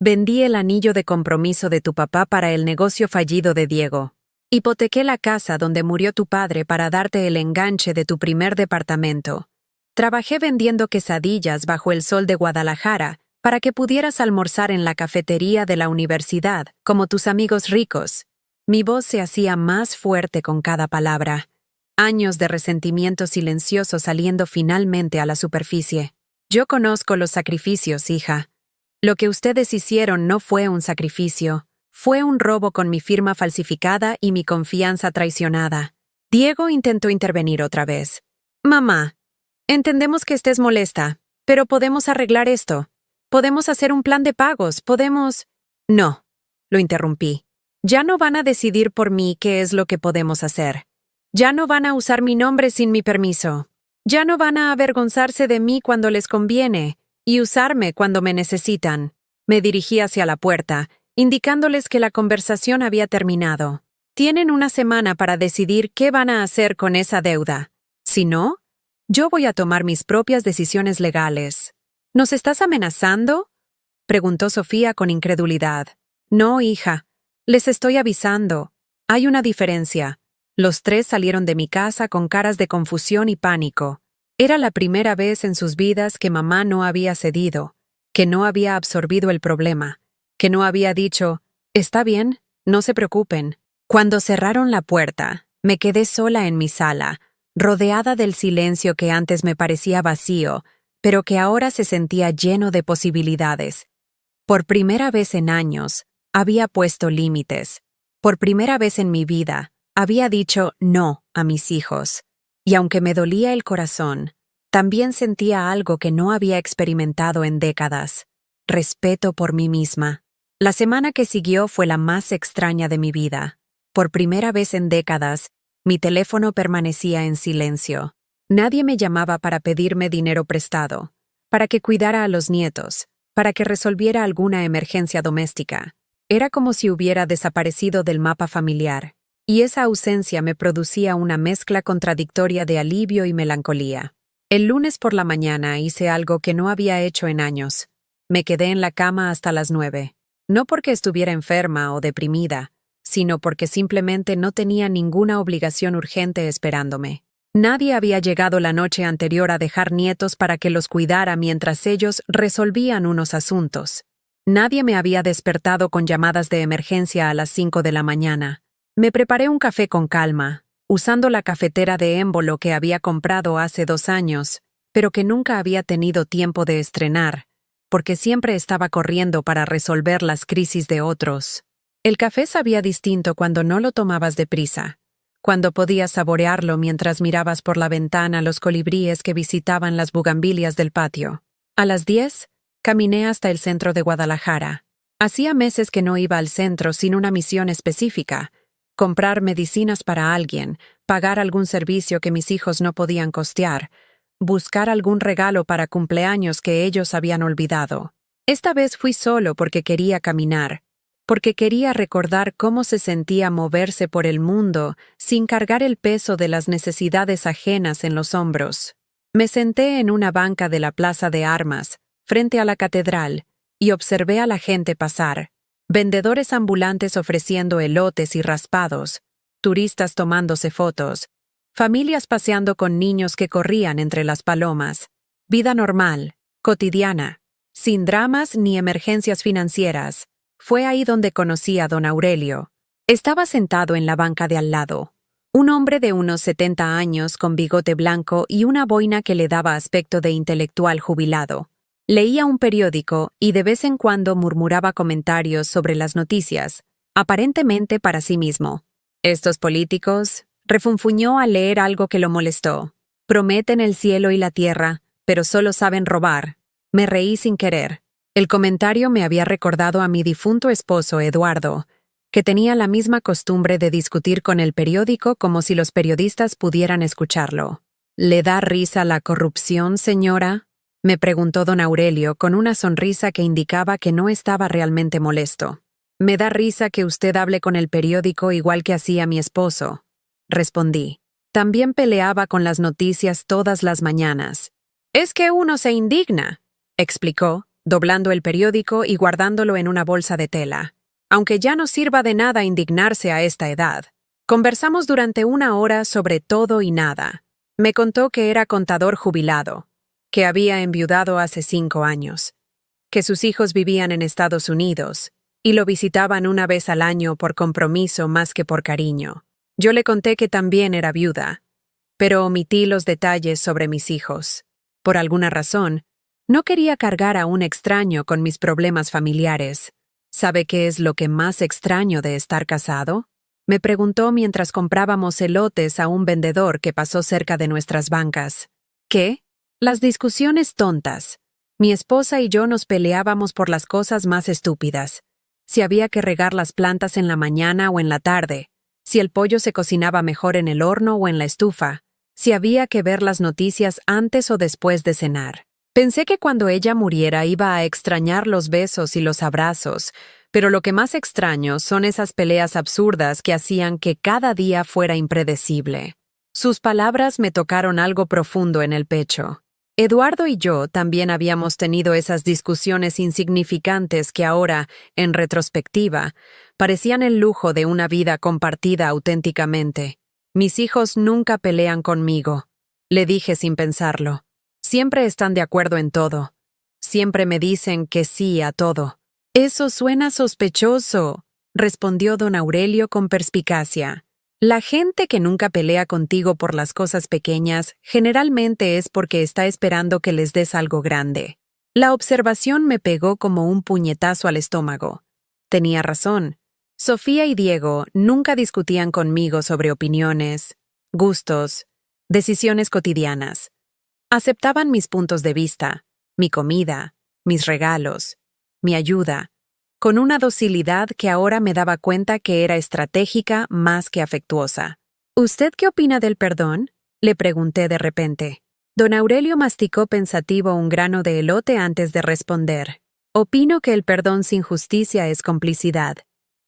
Vendí el anillo de compromiso de tu papá para el negocio fallido de Diego. Hipotequé la casa donde murió tu padre para darte el enganche de tu primer departamento. Trabajé vendiendo quesadillas bajo el sol de Guadalajara para que pudieras almorzar en la cafetería de la universidad, como tus amigos ricos. Mi voz se hacía más fuerte con cada palabra. Años de resentimiento silencioso saliendo finalmente a la superficie. Yo conozco los sacrificios, hija. Lo que ustedes hicieron no fue un sacrificio. Fue un robo con mi firma falsificada y mi confianza traicionada. Diego intentó intervenir otra vez. Mamá, entendemos que estés molesta, pero podemos arreglar esto. Podemos hacer un plan de pagos, podemos... No, lo interrumpí. Ya no van a decidir por mí qué es lo que podemos hacer. Ya no van a usar mi nombre sin mi permiso. Ya no van a avergonzarse de mí cuando les conviene y usarme cuando me necesitan. Me dirigí hacia la puerta, indicándoles que la conversación había terminado. Tienen una semana para decidir qué van a hacer con esa deuda. Si no, yo voy a tomar mis propias decisiones legales. ¿Nos estás amenazando?, preguntó Sofía con incredulidad. No, hija. Les estoy avisando. Hay una diferencia. Los tres salieron de mi casa con caras de confusión y pánico. Era la primera vez en sus vidas que mamá no había cedido, que no había absorbido el problema, que no había dicho, «Está bien, no se preocupen». Cuando cerraron la puerta, me quedé sola en mi sala, rodeada del silencio que antes me parecía vacío, pero que ahora se sentía lleno de posibilidades. Por primera vez en años, había puesto límites. Por primera vez en mi vida, había dicho no a mis hijos. Y aunque me dolía el corazón, también sentía algo que no había experimentado en décadas: respeto por mí misma. La semana que siguió fue la más extraña de mi vida. Por primera vez en décadas, mi teléfono permanecía en silencio. Nadie me llamaba para pedirme dinero prestado, para que cuidara a los nietos, para que resolviera alguna emergencia doméstica. Era como si hubiera desaparecido del mapa familiar, y esa ausencia me producía una mezcla contradictoria de alivio y melancolía. El lunes por la mañana hice algo que no había hecho en años. Me quedé en la cama hasta las 9, no porque estuviera enferma o deprimida, sino porque simplemente no tenía ninguna obligación urgente esperándome. Nadie había llegado la noche anterior a dejar nietos para que los cuidara mientras ellos resolvían unos asuntos. Nadie me había despertado con llamadas de emergencia a las 5 de la mañana. Me preparé un café con calma, usando la cafetera de émbolo que había comprado hace 2 años, pero que nunca había tenido tiempo de estrenar, porque siempre estaba corriendo para resolver las crisis de otros. El café sabía distinto cuando no lo tomabas deprisa, cuando podías saborearlo mientras mirabas por la ventana los colibríes que visitaban las bugambilias del patio. A las 10, caminé hasta el centro de Guadalajara. Hacía meses que no iba al centro sin una misión específica: comprar medicinas para alguien, pagar algún servicio que mis hijos no podían costear, buscar algún regalo para cumpleaños que ellos habían olvidado. Esta vez fui solo porque quería caminar, porque quería recordar cómo se sentía moverse por el mundo sin cargar el peso de las necesidades ajenas en los hombros. Me senté en una banca de la Plaza de Armas, frente a la catedral, y observé a la gente pasar. Vendedores ambulantes ofreciendo elotes y raspados, turistas tomándose fotos, familias paseando con niños que corrían entre las palomas. Vida normal, cotidiana, sin dramas ni emergencias financieras. Fue ahí donde conocí a don Aurelio. Estaba sentado en la banca de al lado. Un hombre de unos 70 años con bigote blanco y una boina que le daba aspecto de intelectual jubilado. Leía un periódico y de vez en cuando murmuraba comentarios sobre las noticias, aparentemente para sí mismo. Estos políticos, refunfuñó al leer algo que lo molestó. Prometen el cielo y la tierra, pero solo saben robar. Me reí sin querer. El comentario me había recordado a mi difunto esposo Eduardo, que tenía la misma costumbre de discutir con el periódico como si los periodistas pudieran escucharlo. ¿Le da risa la corrupción, señora?, me preguntó don Aurelio con una sonrisa que indicaba que no estaba realmente molesto. Me da risa que usted hable con el periódico igual que hacía mi esposo, respondí. También peleaba con las noticias todas las mañanas. Es que uno se indigna, explicó, doblando el periódico y guardándolo en una bolsa de tela. Aunque ya no sirva de nada indignarse a esta edad. Conversamos durante 1 hora sobre todo y nada. Me contó que era contador jubilado, que había enviudado hace 5 años, que sus hijos vivían en Estados Unidos y lo visitaban una vez al año por compromiso más que por cariño. Yo le conté que también era viuda, pero omití los detalles sobre mis hijos. Por alguna razón, no quería cargar a un extraño con mis problemas familiares. ¿Sabe qué es lo que más extraño de estar casado?, me preguntó mientras comprábamos elotes a un vendedor que pasó cerca de nuestras bancas. ¿Qué? Las discusiones tontas. Mi esposa y yo nos peleábamos por las cosas más estúpidas. Si había que regar las plantas en la mañana o en la tarde, si el pollo se cocinaba mejor en el horno o en la estufa, si había que ver las noticias antes o después de cenar. Pensé que cuando ella muriera iba a extrañar los besos y los abrazos, pero lo que más extraño son esas peleas absurdas que hacían que cada día fuera impredecible. Sus palabras me tocaron algo profundo en el pecho. Eduardo y yo también habíamos tenido esas discusiones insignificantes que ahora, en retrospectiva, parecían el lujo de una vida compartida auténticamente. Mis hijos nunca pelean conmigo, le dije sin pensarlo. Siempre están de acuerdo en todo. Siempre me dicen que sí a todo. Eso suena sospechoso, respondió don Aurelio con perspicacia. La gente que nunca pelea contigo por las cosas pequeñas generalmente es porque está esperando que les des algo grande. La observación me pegó como un puñetazo al estómago. Tenía razón. Sofía y Diego nunca discutían conmigo sobre opiniones, gustos, decisiones cotidianas. Aceptaban mis puntos de vista, mi comida, mis regalos, mi ayuda, con una docilidad que ahora me daba cuenta que era estratégica más que afectuosa. ¿Usted qué opina del perdón?, le pregunté de repente. Don Aurelio masticó pensativo un grano de elote antes de responder. Opino que el perdón sin justicia es complicidad,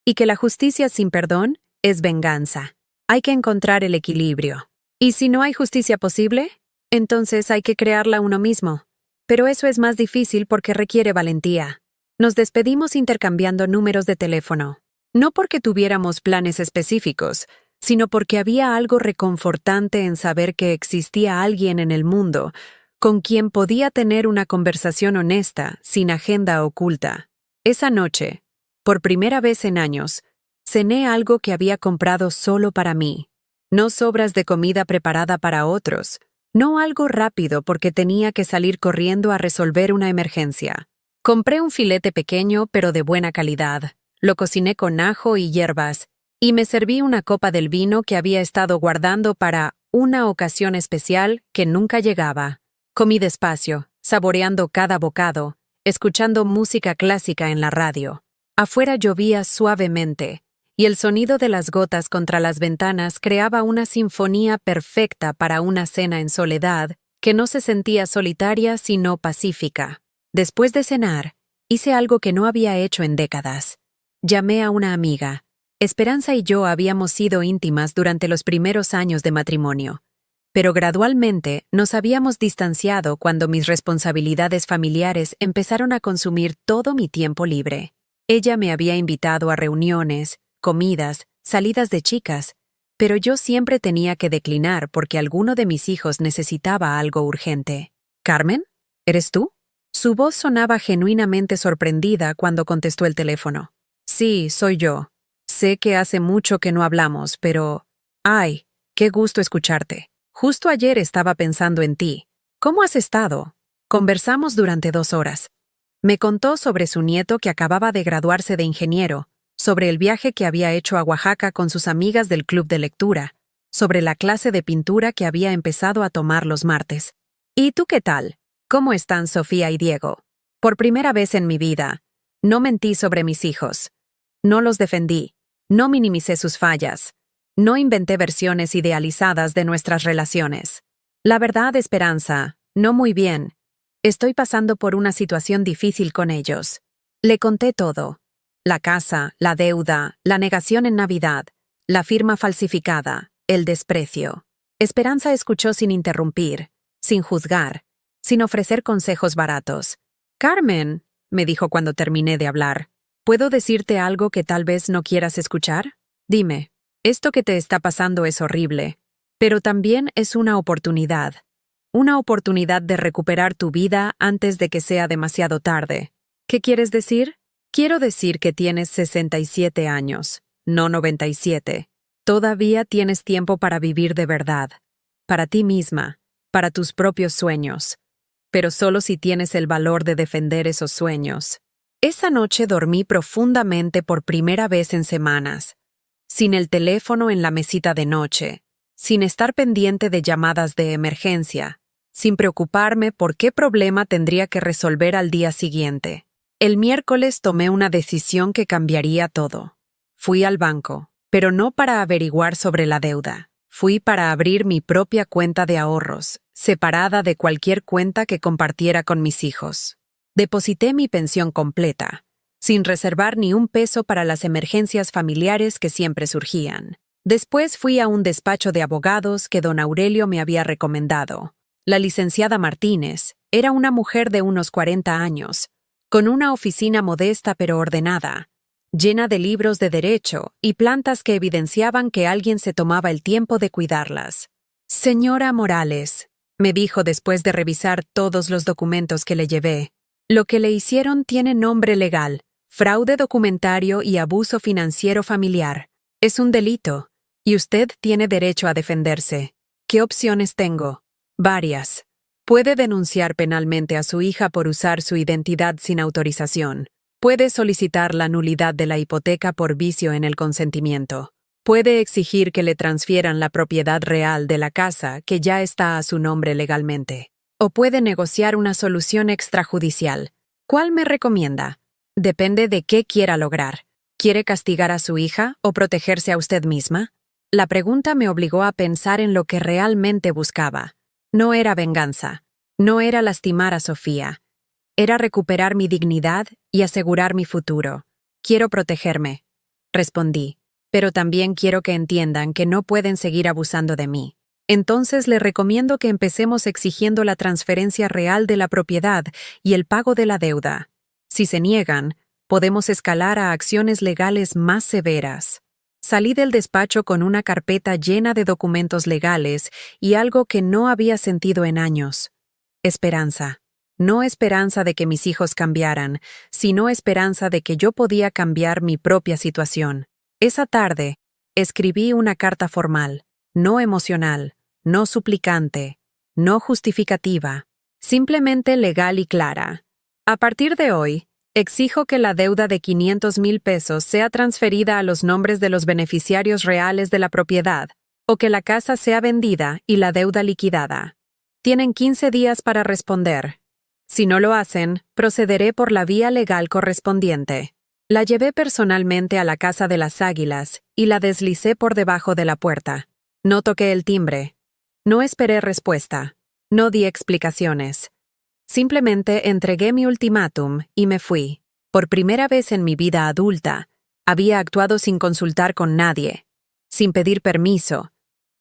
y que la justicia sin perdón es venganza. Hay que encontrar el equilibrio. ¿Y si no hay justicia posible? Entonces hay que crearla uno mismo. Pero eso es más difícil porque requiere valentía. Nos despedimos intercambiando números de teléfono. No porque tuviéramos planes específicos, sino porque había algo reconfortante en saber que existía alguien en el mundo con quien podía tener una conversación honesta, sin agenda oculta. Esa noche, por primera vez en años, cené algo que había comprado solo para mí. No sobras de comida preparada para otros. No algo rápido porque tenía que salir corriendo a resolver una emergencia. Compré un filete pequeño pero de buena calidad. Lo cociné con ajo y hierbas y me serví una copa del vino que había estado guardando para una ocasión especial que nunca llegaba. Comí despacio, saboreando cada bocado, escuchando música clásica en la radio. Afuera llovía suavemente, y el sonido de las gotas contra las ventanas creaba una sinfonía perfecta para una cena en soledad que no se sentía solitaria sino pacífica. Después de cenar, hice algo que no había hecho en décadas. Llamé a una amiga. Esperanza y yo habíamos sido íntimas durante los primeros años de matrimonio, pero gradualmente nos habíamos distanciado cuando mis responsabilidades familiares empezaron a consumir todo mi tiempo libre. Ella me había invitado a reuniones, comidas, salidas de chicas, pero yo siempre tenía que declinar porque alguno de mis hijos necesitaba algo urgente. ¿Carmen? ¿Eres tú? Su voz sonaba genuinamente sorprendida cuando contestó el teléfono. Sí, soy yo. Sé que hace mucho que no hablamos, pero... Ay, qué gusto escucharte. Justo ayer estaba pensando en ti. ¿Cómo has estado? Conversamos durante 2 horas. Me contó sobre su nieto que acababa de graduarse de ingeniero, sobre el viaje que había hecho a Oaxaca con sus amigas del club de lectura, sobre la clase de pintura que había empezado a tomar los martes. ¿Y tú qué tal? ¿Cómo están Sofía y Diego? Por primera vez en mi vida, no mentí sobre mis hijos. No los defendí. No minimicé sus fallas. No inventé versiones idealizadas de nuestras relaciones. La verdad, Esperanza, no muy bien. Estoy pasando por una situación difícil con ellos. Le conté todo. La casa, la deuda, la negación en Navidad, la firma falsificada, el desprecio. Esperanza escuchó sin interrumpir, sin juzgar, sin ofrecer consejos baratos. Carmen, me dijo cuando terminé de hablar, ¿puedo decirte algo que tal vez no quieras escuchar? Dime, esto que te está pasando es horrible, pero también es una oportunidad. Una oportunidad de recuperar tu vida antes de que sea demasiado tarde. ¿Qué quieres decir? Quiero decir que tienes 67 años, no 97. Todavía tienes tiempo para vivir de verdad, para ti misma, para tus propios sueños, pero solo si tienes el valor de defender esos sueños. Esa noche dormí profundamente por primera vez en semanas, sin el teléfono en la mesita de noche, sin estar pendiente de llamadas de emergencia, sin preocuparme por qué problema tendría que resolver al día siguiente. El miércoles tomé una decisión que cambiaría todo. Fui al banco, pero no para averiguar sobre la deuda. Fui para abrir mi propia cuenta de ahorros, separada de cualquier cuenta que compartiera con mis hijos. Deposité mi pensión completa, sin reservar ni un peso para las emergencias familiares que siempre surgían. Después fui a un despacho de abogados que don Aurelio me había recomendado. La licenciada Martínez era una mujer de unos 40 años, con una oficina modesta pero ordenada, llena de libros de derecho y plantas que evidenciaban que alguien se tomaba el tiempo de cuidarlas. Señora Morales, me dijo después de revisar todos los documentos que le llevé, lo que le hicieron tiene nombre legal, fraude documentario y abuso financiero familiar. Es un delito, y usted tiene derecho a defenderse. ¿Qué opciones tengo? Varias. Puede denunciar penalmente a su hija por usar su identidad sin autorización. Puede solicitar la nulidad de la hipoteca por vicio en el consentimiento. Puede exigir que le transfieran la propiedad real de la casa que ya está a su nombre legalmente. O puede negociar una solución extrajudicial. ¿Cuál me recomienda? Depende de qué quiera lograr. ¿Quiere castigar a su hija o protegerse a usted misma? La pregunta me obligó a pensar en lo que realmente buscaba. No era venganza. No era lastimar a Sofía. Era recuperar mi dignidad y asegurar mi futuro. Quiero protegerme, respondí, pero también quiero que entiendan que no pueden seguir abusando de mí. Entonces le recomiendo que empecemos exigiendo la transferencia real de la propiedad y el pago de la deuda. Si se niegan, podemos escalar a acciones legales más severas. Salí del despacho con una carpeta llena de documentos legales y algo que no había sentido en años. Esperanza. No esperanza de que mis hijos cambiaran, sino esperanza de que yo podía cambiar mi propia situación. Esa tarde, escribí una carta formal, no emocional, no suplicante, no justificativa, simplemente legal y clara. A partir de hoy, exijo que la deuda de 500,000 pesos sea transferida a los nombres de los beneficiarios reales de la propiedad, o que la casa sea vendida y la deuda liquidada. Tienen 15 días para responder. Si no lo hacen, procederé por la vía legal correspondiente. La llevé personalmente a la Casa de las Águilas y la deslicé por debajo de la puerta. No toqué el timbre. No esperé respuesta. No di explicaciones. Simplemente entregué mi ultimátum y me fui. Por primera vez en mi vida adulta, había actuado sin consultar con nadie, sin pedir permiso,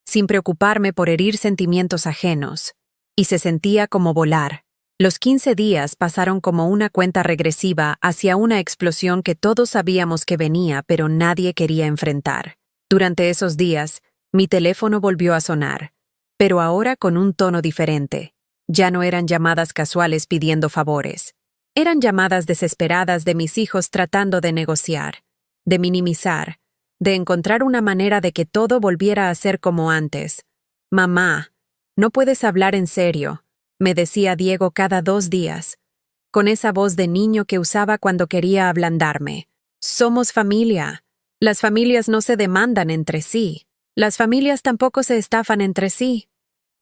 sin preocuparme por herir sentimientos ajenos, y se sentía como volar. Los 15 días pasaron como una cuenta regresiva hacia una explosión que todos sabíamos que venía, pero nadie quería enfrentar. Durante esos días, mi teléfono volvió a sonar, pero ahora con un tono diferente. Ya no eran llamadas casuales pidiendo favores. Eran llamadas desesperadas de mis hijos tratando de negociar. de minimizar, de encontrar una manera de que todo volviera a ser como antes. «Mamá, no puedes hablar en serio», me decía Diego cada 2 días, con esa voz de niño que usaba cuando quería ablandarme. «Somos familia. Las familias no se demandan entre sí. Las familias tampoco se estafan entre sí»,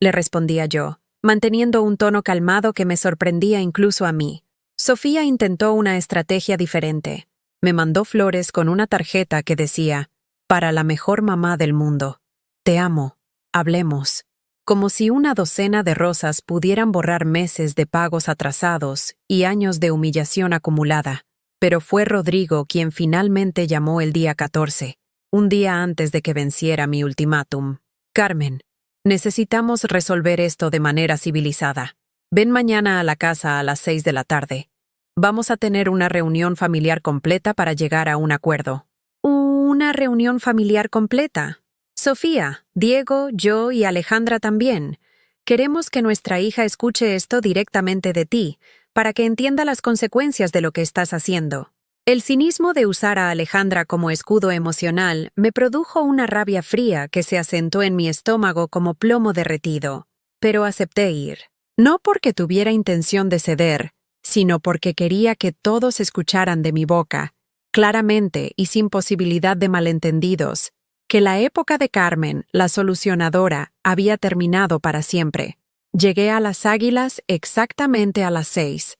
le respondía yo, manteniendo un tono calmado que me sorprendía incluso a mí. Sofía intentó una estrategia diferente. Me mandó flores con una tarjeta que decía: «Para la mejor mamá del mundo. Te amo. Hablemos». Como si una docena de rosas pudieran borrar meses de pagos atrasados y años de humillación acumulada. Pero fue Rodrigo quien finalmente llamó el día 14, un día antes de que venciera mi ultimátum. «Carmen, necesitamos resolver esto de manera civilizada. Ven mañana a la casa a las 6 de la tarde. Vamos a tener una reunión familiar completa para llegar a un acuerdo». «¿Una reunión familiar completa?» «Sofía, Diego, yo y Alejandra también. Queremos que nuestra hija escuche esto directamente de ti, para que entienda las consecuencias de lo que estás haciendo». El cinismo de usar a Alejandra como escudo emocional me produjo una rabia fría que se asentó en mi estómago como plomo derretido. Pero acepté ir. No porque tuviera intención de ceder, sino porque quería que todos escucharan de mi boca, claramente y sin posibilidad de malentendidos, que la época de Carmen, la solucionadora, había terminado para siempre. Llegué a las Águilas exactamente a las 6.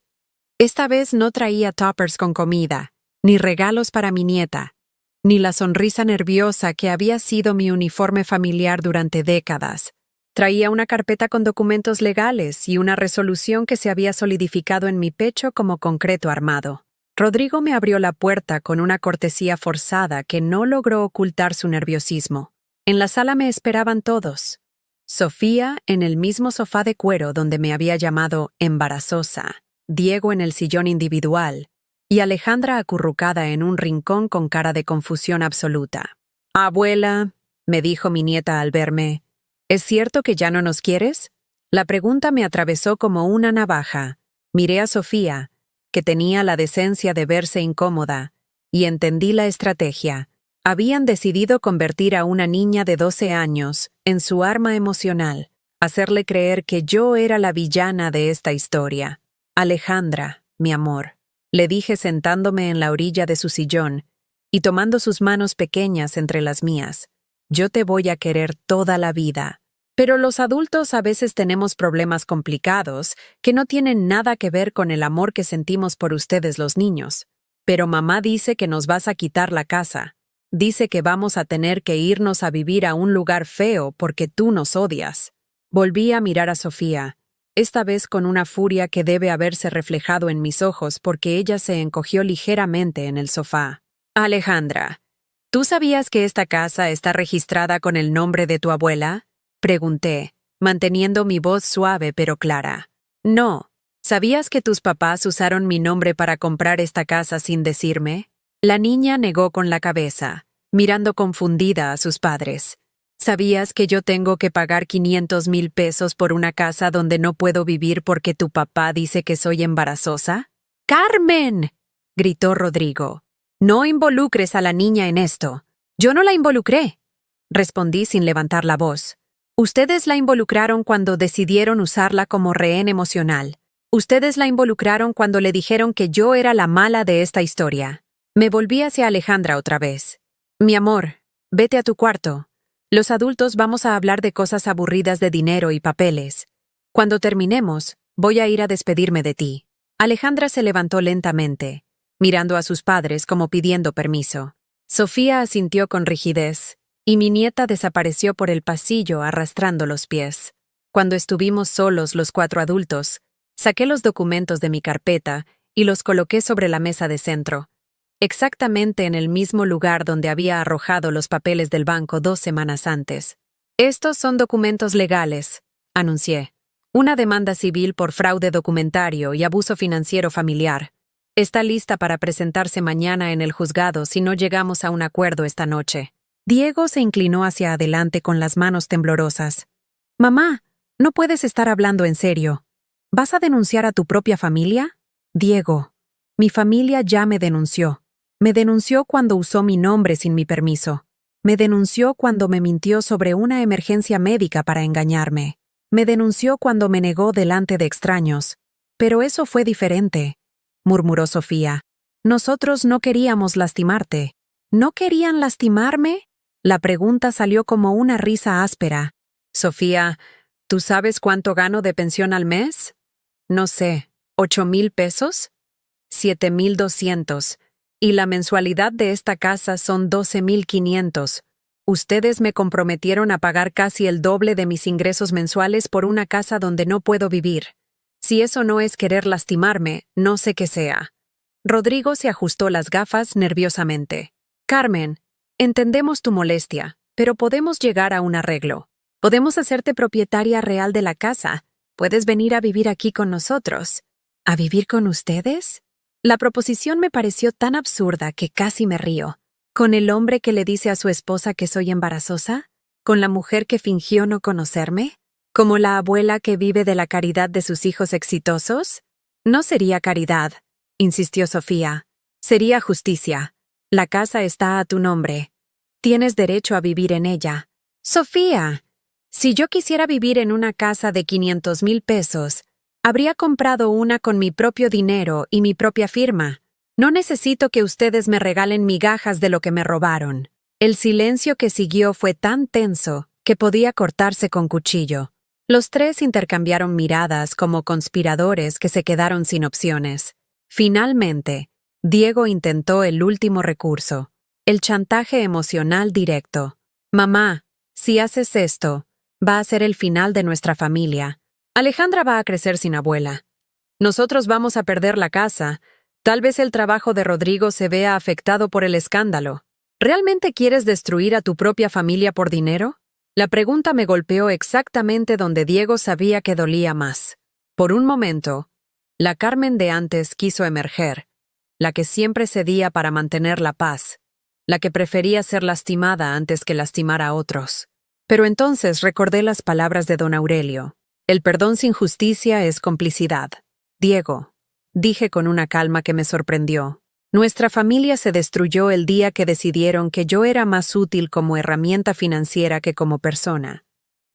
Esta vez no traía tuppers con comida, ni regalos para mi nieta, ni la sonrisa nerviosa que había sido mi uniforme familiar durante décadas. Traía una carpeta con documentos legales y una resolución que se había solidificado en mi pecho como concreto armado. Rodrigo me abrió la puerta con una cortesía forzada que no logró ocultar su nerviosismo. En la sala me esperaban todos. Sofía en el mismo sofá de cuero donde me había llamado embarazosa, Diego en el sillón individual y Alejandra acurrucada en un rincón con cara de confusión absoluta. «Abuela», me dijo mi nieta al verme, «¿es cierto que ya no nos quieres?». La pregunta me atravesó como una navaja. Miré a Sofía, que tenía la decencia de verse incómoda, y entendí la estrategia. Habían decidido convertir a una niña de 12 años en su arma emocional, hacerle creer que yo era la villana de esta historia. «Alejandra, mi amor», le dije sentándome en la orilla de su sillón y tomando sus manos pequeñas entre las mías. «Yo te voy a querer toda la vida. Pero los adultos a veces tenemos problemas complicados que no tienen nada que ver con el amor que sentimos por ustedes los niños. Pero mamá dice que nos vas a quitar la casa. Dice que vamos a tener que irnos a vivir a un lugar feo porque tú nos odias». Volví a mirar a Sofía, esta vez con una furia que debe haberse reflejado en mis ojos porque ella se encogió ligeramente en el sofá. «Alejandra, ¿tú sabías que esta casa está registrada con el nombre de tu abuela?», pregunté, manteniendo mi voz suave pero clara. «No. ¿Sabías que tus papás usaron mi nombre para comprar esta casa sin decirme?». La niña negó con la cabeza, mirando confundida a sus padres. «¿Sabías que yo tengo que pagar 500,000 pesos por una casa donde no puedo vivir porque tu papá dice que soy embarazosa?». «¡Carmen!», gritó Rodrigo. «No involucres a la niña en esto». «Yo no la involucré», respondí sin levantar la voz. «Ustedes la involucraron cuando decidieron usarla como rehén emocional. Ustedes la involucraron cuando le dijeron que yo era la mala de esta historia». Me volví hacia Alejandra otra vez. «Mi amor, vete a tu cuarto. Los adultos vamos a hablar de cosas aburridas de dinero y papeles. Cuando terminemos, voy a ir a despedirme de ti». Alejandra se levantó lentamente, mirando a sus padres como pidiendo permiso. Sofía asintió con rigidez, y mi nieta desapareció por el pasillo arrastrando los pies. Cuando estuvimos solos los 4 adultos, saqué los documentos de mi carpeta y los coloqué sobre la mesa de centro, exactamente en el mismo lugar donde había arrojado los papeles del banco 2 semanas antes. «Estos son documentos legales», anuncié. «Una demanda civil por fraude documentario y abuso financiero familiar. Está lista para presentarse mañana en el juzgado si no llegamos a un acuerdo esta noche». Diego se inclinó hacia adelante con las manos temblorosas. «Mamá, no puedes estar hablando en serio. ¿Vas a denunciar a tu propia familia?». «Diego, mi familia ya me denunció. Me denunció cuando usó mi nombre sin mi permiso. Me denunció cuando me mintió sobre una emergencia médica para engañarme. Me denunció cuando me negó delante de extraños. Pero eso fue diferente, murmuró Sofía. Nosotros no queríamos lastimarte. ¿No querían lastimarme? La pregunta salió como una risa áspera. Sofía, ¿tú sabes cuánto gano de pensión al mes? No sé, ¿8,000 pesos? 7,200. Y la mensualidad de esta casa son 12,500. Ustedes me comprometieron a pagar casi el doble de mis ingresos mensuales por una casa donde no puedo vivir. Si eso no es querer lastimarme, no sé qué sea. Rodrigo se ajustó las gafas nerviosamente. Carmen, entendemos tu molestia, pero podemos llegar a un arreglo. Podemos hacerte propietaria real de la casa. Puedes venir a vivir aquí con nosotros. ¿A vivir con ustedes? La proposición me pareció tan absurda que casi me río. ¿Con el hombre que le dice a su esposa que soy embarazosa? ¿Con la mujer que fingió no conocerme? ¿Como la abuela que vive de la caridad de sus hijos exitosos? No sería caridad, insistió Sofía. Sería justicia. La casa está a tu nombre. Tienes derecho a vivir en ella. Sofía, si yo quisiera vivir en una casa de 500,000 pesos, habría comprado una con mi propio dinero y mi propia firma. No necesito que ustedes me regalen migajas de lo que me robaron. El silencio que siguió fue tan tenso que podía cortarse con cuchillo. Los tres intercambiaron miradas como conspiradores que se quedaron sin opciones. Finalmente, Diego intentó el último recurso, el chantaje emocional directo. Mamá, si haces esto, va a ser el final de nuestra familia. Alejandra va a crecer sin abuela. Nosotros vamos a perder la casa. Tal vez el trabajo de Rodrigo se vea afectado por el escándalo. ¿Realmente quieres destruir a tu propia familia por dinero? La pregunta me golpeó exactamente donde Diego sabía que dolía más. Por un momento, la Carmen de antes quiso emerger, la que siempre cedía para mantener la paz, la que prefería ser lastimada antes que lastimar a otros. Pero entonces recordé las palabras de don Aurelio. El perdón sin justicia es complicidad. Diego, dije con una calma que me sorprendió, nuestra familia se destruyó el día que decidieron que yo era más útil como herramienta financiera que como persona.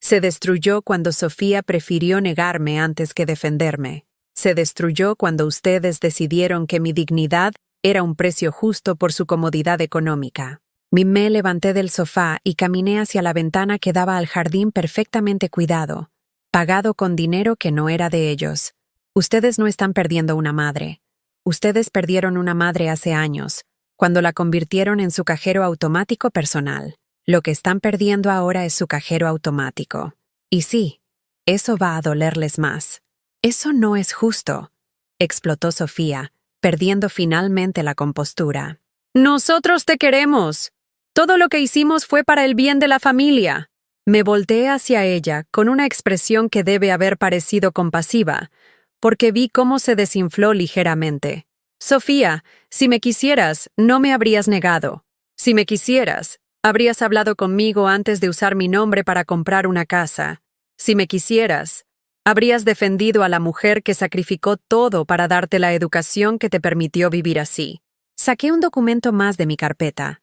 Se destruyó cuando Sofía prefirió negarme antes que defenderme. Se destruyó cuando ustedes decidieron que mi dignidad era un precio justo por su comodidad económica. Me levanté del sofá y caminé hacia la ventana que daba al jardín perfectamente cuidado, pagado con dinero que no era de ellos. Ustedes no están perdiendo una madre. Ustedes perdieron una madre hace años, cuando la convirtieron en su cajero automático personal. Lo que están perdiendo ahora es su cajero automático. Y sí, eso va a dolerles más. Eso no es justo, explotó Sofía, perdiendo finalmente la compostura. Nosotros te queremos. Todo lo que hicimos fue para el bien de la familia. Me volteé hacia ella con una expresión que debe haber parecido compasiva, porque vi cómo se desinfló ligeramente. Sofía, si me quisieras, no me habrías negado. Si me quisieras, habrías hablado conmigo antes de usar mi nombre para comprar una casa. Si me quisieras, habrías defendido a la mujer que sacrificó todo para darte la educación que te permitió vivir así. Saqué un documento más de mi carpeta,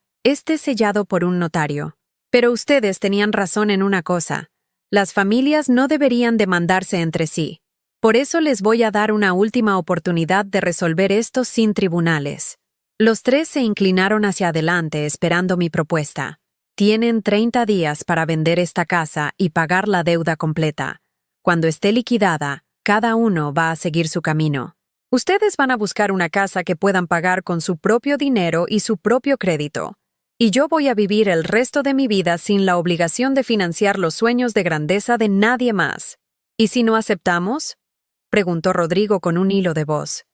sellado por un notario. Pero ustedes tenían razón en una cosa. Las familias no deberían demandarse entre sí. Por eso les voy a dar una última oportunidad de resolver esto sin tribunales. Los tres se inclinaron hacia adelante esperando mi propuesta. Tienen 30 días para vender esta casa y pagar la deuda completa. Cuando esté liquidada, cada uno va a seguir su camino. Ustedes van a buscar una casa que puedan pagar con su propio dinero y su propio crédito. Y yo voy a vivir el resto de mi vida sin la obligación de financiar los sueños de grandeza de nadie más. ¿Y si no aceptamos?, preguntó Rodrigo con un hilo de voz.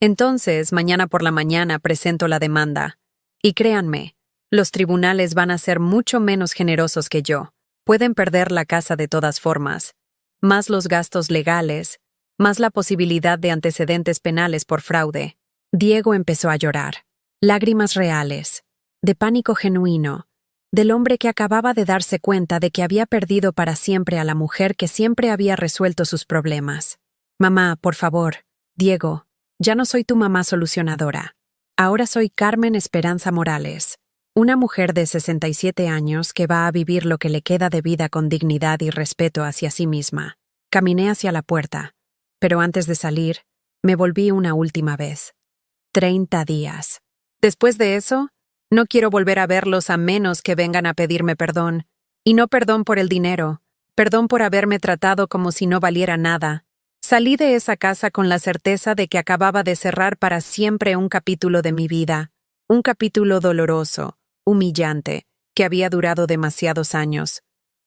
Entonces, mañana por la mañana presento la demanda. Y créanme, los tribunales van a ser mucho menos generosos que yo. Pueden perder la casa de todas formas. Más los gastos legales, más la posibilidad de antecedentes penales por fraude. Diego empezó a llorar. Lágrimas reales, de pánico genuino, del hombre que acababa de darse cuenta de que había perdido para siempre a la mujer que siempre había resuelto sus problemas. Mamá, por favor. Diego, ya no soy tu mamá solucionadora. Ahora soy Carmen Esperanza Morales, una mujer de 67 años que va a vivir lo que le queda de vida con dignidad y respeto hacia sí misma. Caminé hacia la puerta, pero antes de salir, me volví una última vez. 30 días. Después de eso, no quiero volver a verlos a menos que vengan a pedirme perdón. Y no perdón por el dinero, perdón por haberme tratado como si no valiera nada. Salí de esa casa con la certeza de que acababa de cerrar para siempre un capítulo de mi vida, un capítulo doloroso, humillante, que había durado demasiados años.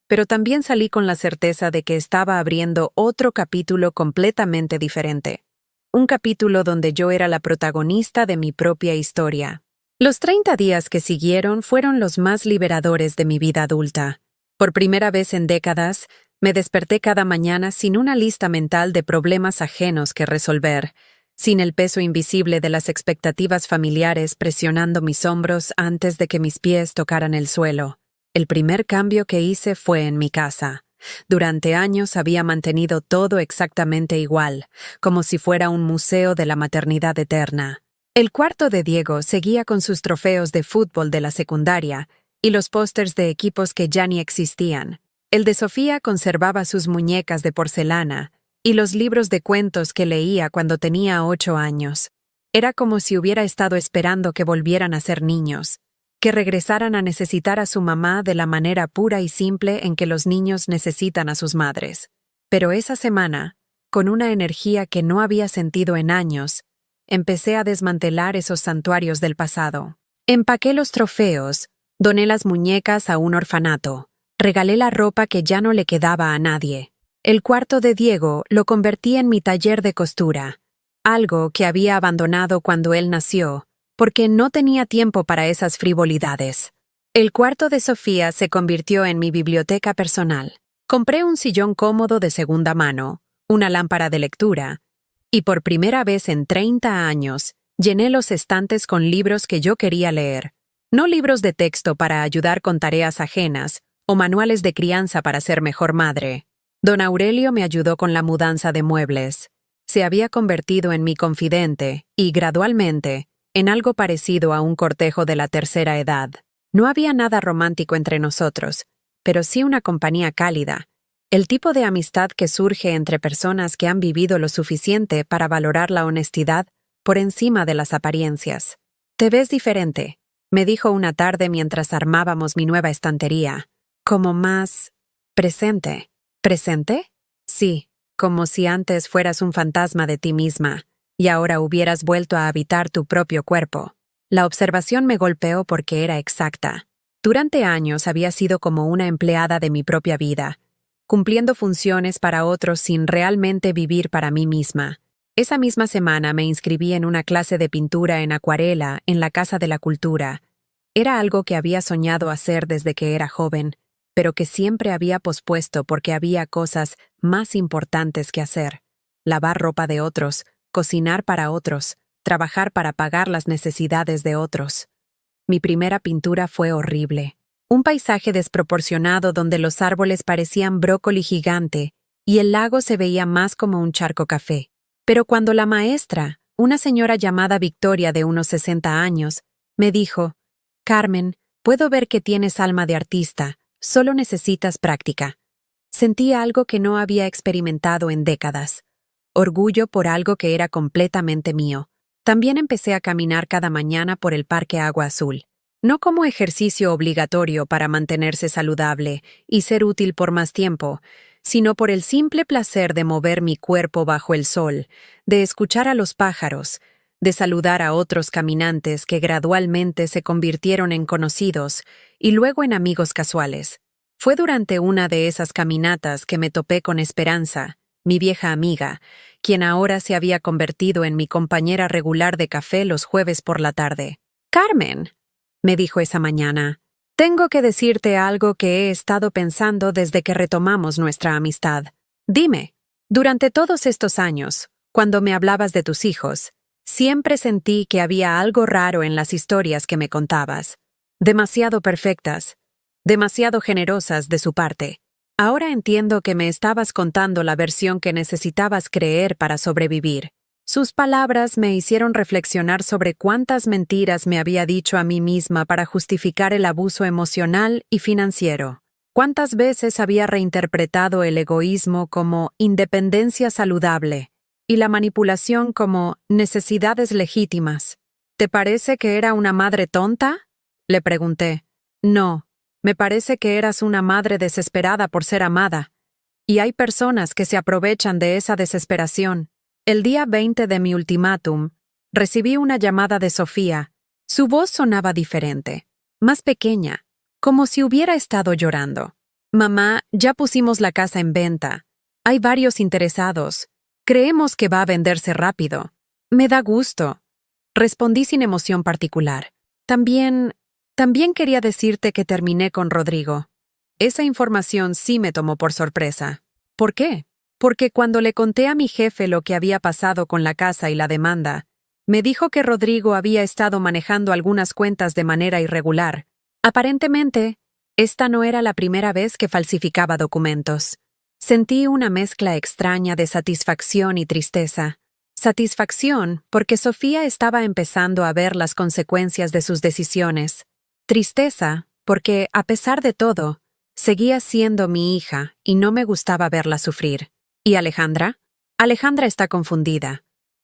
Pero también salí con la certeza de que estaba abriendo otro capítulo completamente diferente. Un capítulo donde yo era la protagonista de mi propia historia. Los 30 días que siguieron fueron los más liberadores de mi vida adulta. Por primera vez en décadas, me desperté cada mañana sin una lista mental de problemas ajenos que resolver, sin el peso invisible de las expectativas familiares presionando mis hombros antes de que mis pies tocaran el suelo. El primer cambio que hice fue en mi casa. Durante años había mantenido todo exactamente igual, como si fuera un museo de la maternidad eterna. El cuarto de Diego seguía con sus trofeos de fútbol de la secundaria y los pósters de equipos que ya ni existían. El de Sofía conservaba sus muñecas de porcelana y los libros de cuentos que leía cuando tenía 8 años. Era como si hubiera estado esperando que volvieran a ser niños, que regresaran a necesitar a su mamá de la manera pura y simple en que los niños necesitan a sus madres. Pero esa semana, con una energía que no había sentido en años, empecé a desmantelar esos santuarios del pasado. Empaqué los trofeos, doné las muñecas a un orfanato, regalé la ropa que ya no le quedaba a nadie. El cuarto de Diego lo convertí en mi taller de costura, algo que había abandonado cuando él nació, porque no tenía tiempo para esas frivolidades. El cuarto de Sofía se convirtió en mi biblioteca personal. Compré un sillón cómodo de segunda mano, una lámpara de lectura, y por primera vez en 30 años, llené los estantes con libros que yo quería leer. No libros de texto para ayudar con tareas ajenas, o manuales de crianza para ser mejor madre. Don Aurelio me ayudó con la mudanza de muebles. Se había convertido en mi confidente y, gradualmente, en algo parecido a un cortejo de la tercera edad. No había nada romántico entre nosotros, pero sí una compañía cálida, el tipo de amistad que surge entre personas que han vivido lo suficiente para valorar la honestidad por encima de las apariencias. «Te ves diferente», me dijo una tarde mientras armábamos mi nueva estantería. «Como más presente». ¿Presente? Sí, como si antes fueras un fantasma de ti misma y ahora hubieras vuelto a habitar tu propio cuerpo. La observación me golpeó porque era exacta. Durante años había sido como una empleada de mi propia vida, cumpliendo funciones para otros sin realmente vivir para mí misma. Esa misma semana me inscribí en una clase de pintura en acuarela en la Casa de la Cultura. Era algo que había soñado hacer desde que era joven, pero que siempre había pospuesto porque había cosas más importantes que hacer. Lavar ropa de otros, cocinar para otros, trabajar para pagar las necesidades de otros. Mi primera pintura fue horrible. Un paisaje desproporcionado donde los árboles parecían brócoli gigante y el lago se veía más como un charco café. Pero cuando la maestra, una señora llamada Victoria de unos 60 años, me dijo: «Carmen, puedo ver que tienes alma de artista, solo necesitas práctica». Sentí algo que no había experimentado en décadas. Orgullo por algo que era completamente mío. También empecé a caminar cada mañana por el Parque Agua Azul. No como ejercicio obligatorio para mantenerse saludable y ser útil por más tiempo, sino por el simple placer de mover mi cuerpo bajo el sol, de escuchar a los pájaros, de saludar a otros caminantes que gradualmente se convirtieron en conocidos y luego en amigos casuales. Fue durante una de esas caminatas que me topé con Esperanza, mi vieja amiga, quien ahora se había convertido en mi compañera regular de café los jueves por la tarde. «Carmen», me dijo esa mañana, «tengo que decirte algo que he estado pensando desde que retomamos nuestra amistad. Dime, durante todos estos años, cuando me hablabas de tus hijos, siempre sentí que había algo raro en las historias que me contabas. Demasiado perfectas, demasiado generosas de su parte. Ahora entiendo que me estabas contando la versión que necesitabas creer para sobrevivir. Sus palabras me hicieron reflexionar sobre cuántas mentiras me había dicho a mí misma para justificar el abuso emocional y financiero. Cuántas veces había reinterpretado el egoísmo como independencia saludable y la manipulación como necesidades legítimas. ¿Te parece que era una madre tonta?, le pregunté. No, me parece que eras una madre desesperada por ser amada. Y hay personas que se aprovechan de esa desesperación. El día 20 de mi ultimátum, recibí una llamada de Sofía. Su voz sonaba diferente, más pequeña, como si hubiera estado llorando. Mamá, ya pusimos la casa en venta. Hay varios interesados. Creemos que va a venderse rápido. Me da gusto. Respondí sin emoción particular. También quería decirte que terminé con Rodrigo. Esa información sí me tomó por sorpresa. ¿Por qué? Porque cuando le conté a mi jefe lo que había pasado con la casa y la demanda, me dijo que Rodrigo había estado manejando algunas cuentas de manera irregular. Aparentemente, esta no era la primera vez que falsificaba documentos. Sentí una mezcla extraña de satisfacción y tristeza. Satisfacción porque Sofía estaba empezando a ver las consecuencias de sus decisiones. Tristeza porque, a pesar de todo, seguía siendo mi hija y no me gustaba verla sufrir. ¿Y Alejandra? Alejandra está confundida,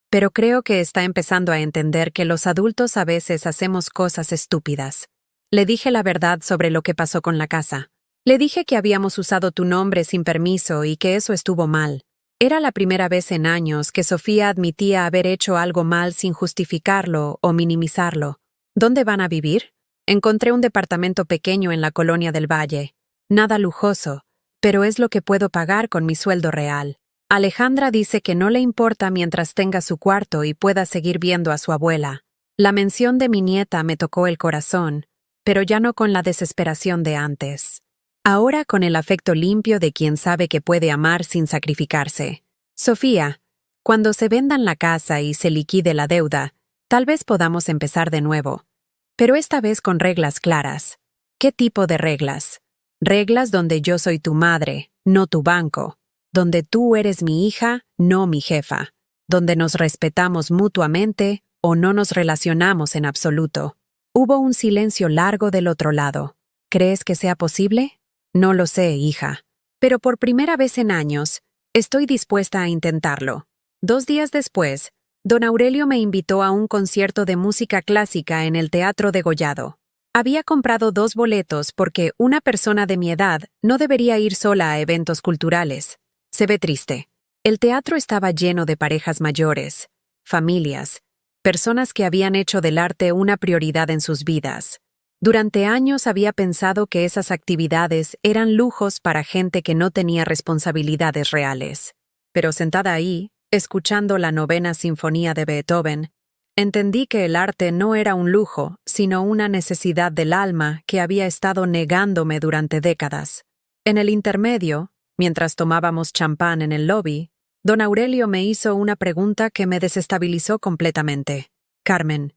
pero creo que está empezando a entender que los adultos a veces hacemos cosas estúpidas. Le dije la verdad sobre lo que pasó con la casa. Le dije que habíamos usado tu nombre sin permiso y que eso estuvo mal. Era la primera vez en años que Sofía admitía haber hecho algo mal sin justificarlo o minimizarlo. ¿Dónde van a vivir? Encontré un departamento pequeño en la colonia del Valle. Nada lujoso, pero es lo que puedo pagar con mi sueldo real. Alejandra dice que no le importa mientras tenga su cuarto y pueda seguir viendo a su abuela. La mención de mi nieta me tocó el corazón, pero ya no con la desesperación de antes. Ahora con el afecto limpio de quien sabe que puede amar sin sacrificarse. Sofía, cuando se vendan la casa y se liquide la deuda, tal vez podamos empezar de nuevo. Pero esta vez con reglas claras. ¿Qué tipo de reglas? Reglas donde yo soy tu madre, no tu banco. Donde tú eres mi hija, no mi jefa. Donde nos respetamos mutuamente o no nos relacionamos en absoluto. Hubo un silencio largo del otro lado. ¿Crees que sea posible? No lo sé, hija. Pero por primera vez en años, estoy dispuesta a intentarlo. 2 días después, don Aurelio me invitó a un concierto de música clásica en el Teatro Degollado. Había comprado 2 boletos porque una persona de mi edad no debería ir sola a eventos culturales. Se ve triste. El teatro estaba lleno de parejas mayores, familias, personas que habían hecho del arte una prioridad en sus vidas. Durante años había pensado que esas actividades eran lujos para gente que no tenía responsabilidades reales. Pero sentada ahí, escuchando la 9ª Sinfonía de Beethoven, entendí que el arte no era un lujo, sino una necesidad del alma que había estado negándome durante décadas. En el intermedio, mientras tomábamos champán en el lobby, don Aurelio me hizo una pregunta que me desestabilizó completamente. Carmen,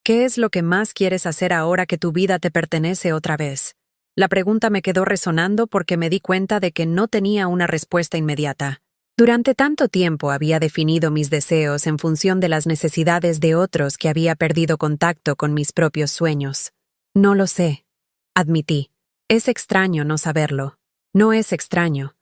¿qué es lo que más quieres hacer ahora que tu vida te pertenece otra vez? La pregunta me quedó resonando porque me di cuenta de que no tenía una respuesta inmediata. Durante tanto tiempo había definido mis deseos en función de las necesidades de otros que había perdido contacto con mis propios sueños. No lo sé, admití. Es extraño no saberlo. No es extraño.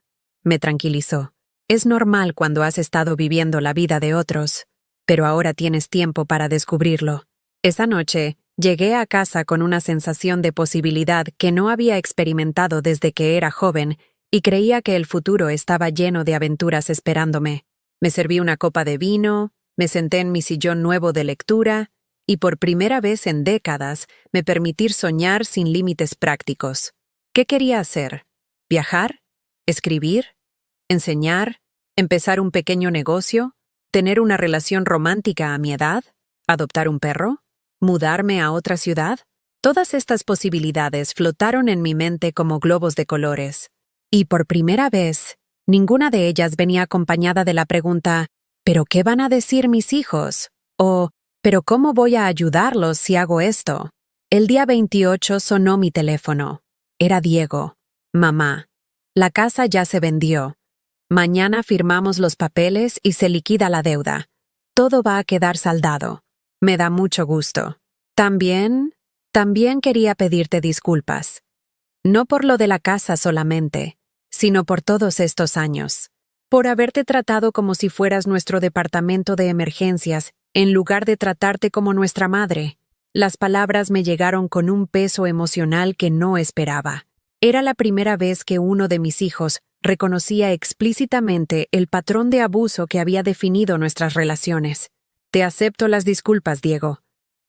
Me tranquilizó. Es normal cuando has estado viviendo la vida de otros, pero ahora tienes tiempo para descubrirlo. Esa noche, llegué a casa con una sensación de posibilidad que no había experimentado desde que era joven y creía que el futuro estaba lleno de aventuras esperándome. Me serví una copa de vino, me senté en mi sillón nuevo de lectura y por primera vez en décadas me permití soñar sin límites prácticos. ¿Qué quería hacer? ¿Viajar? ¿Escribir? ¿Enseñar? ¿Empezar un pequeño negocio? ¿Tener una relación romántica a mi edad? ¿Adoptar un perro? ¿Mudarme a otra ciudad? Todas estas posibilidades flotaron en mi mente como globos de colores. Y por primera vez, ninguna de ellas venía acompañada de la pregunta, ¿pero qué van a decir mis hijos? O, ¿pero cómo voy a ayudarlos si hago esto? El día 28 sonó mi teléfono. Era Diego. Mamá. La casa ya se vendió. Mañana firmamos los papeles y se liquida la deuda. Todo va a quedar saldado. Me da mucho gusto. También quería pedirte disculpas. No por lo de la casa solamente, sino por todos estos años. Por haberte tratado como si fueras nuestro departamento de emergencias, en lugar de tratarte como nuestra madre. Las palabras me llegaron con un peso emocional que no esperaba. Era la primera vez que uno de mis hijos reconocía explícitamente el patrón de abuso que había definido nuestras relaciones. Te acepto las disculpas, Diego.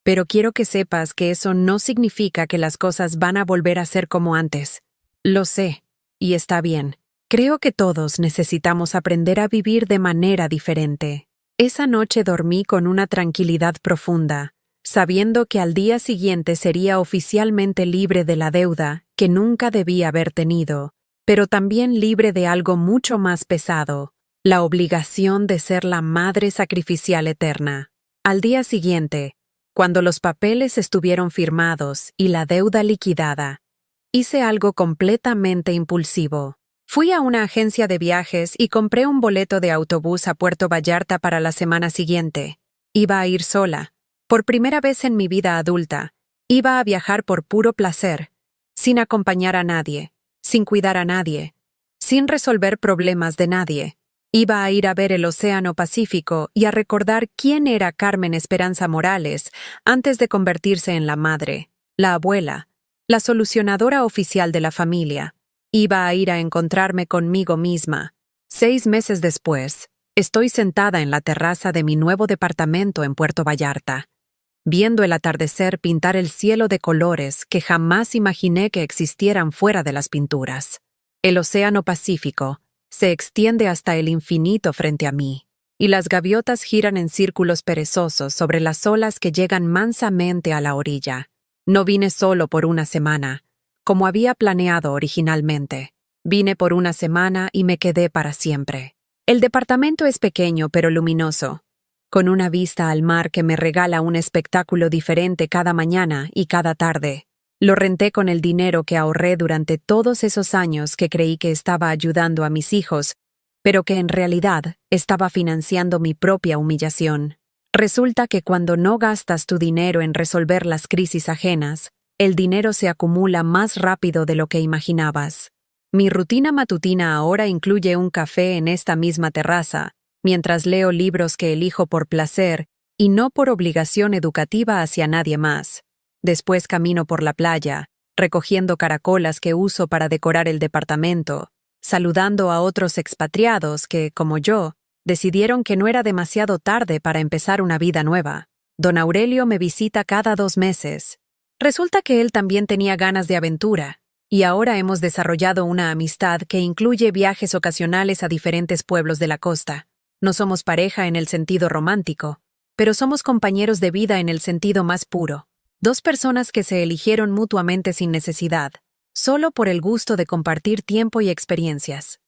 Pero quiero que sepas que eso no significa que las cosas van a volver a ser como antes. Lo sé, y está bien. Creo que todos necesitamos aprender a vivir de manera diferente. Esa noche dormí con una tranquilidad profunda, sabiendo que al día siguiente sería oficialmente libre de la deuda que nunca debía haber tenido, pero también libre de algo mucho más pesado, la obligación de ser la madre sacrificial eterna. Al día siguiente, cuando los papeles estuvieron firmados y la deuda liquidada, hice algo completamente impulsivo. Fui a una agencia de viajes y compré un boleto de autobús a Puerto Vallarta para la semana siguiente. Iba a ir sola. Por primera vez en mi vida adulta, iba a viajar por puro placer, sin acompañar a nadie, sin cuidar a nadie, sin resolver problemas de nadie. Iba a ir a ver el Océano Pacífico y a recordar quién era Carmen Esperanza Morales antes de convertirse en la madre, la abuela, la solucionadora oficial de la familia. Iba a ir a encontrarme conmigo misma. 6 meses después, estoy sentada en la terraza de mi nuevo departamento en Puerto Vallarta, viendo el atardecer pintar el cielo de colores que jamás imaginé que existieran fuera de las pinturas. El Océano Pacífico se extiende hasta el infinito frente a mí, y las gaviotas giran en círculos perezosos sobre las olas que llegan mansamente a la orilla. No vine solo por una semana, como había planeado originalmente. Vine por una semana y me quedé para siempre. El departamento es pequeño pero luminoso, con una vista al mar que me regala un espectáculo diferente cada mañana y cada tarde. Lo renté con el dinero que ahorré durante todos esos años que creí que estaba ayudando a mis hijos, pero que en realidad estaba financiando mi propia humillación. Resulta que cuando no gastas tu dinero en resolver las crisis ajenas, el dinero se acumula más rápido de lo que imaginabas. Mi rutina matutina ahora incluye un café en esta misma terraza, mientras leo libros que elijo por placer y no por obligación educativa hacia nadie más. Después camino por la playa, recogiendo caracolas que uso para decorar el departamento, saludando a otros expatriados que, como yo, decidieron que no era demasiado tarde para empezar una vida nueva. Don Aurelio me visita cada 2 meses. Resulta que él también tenía ganas de aventura, y ahora hemos desarrollado una amistad que incluye viajes ocasionales a diferentes pueblos de la costa. No somos pareja en el sentido romántico, pero somos compañeros de vida en el sentido más puro. 2 personas que se eligieron mutuamente sin necesidad, solo por el gusto de compartir tiempo y experiencias.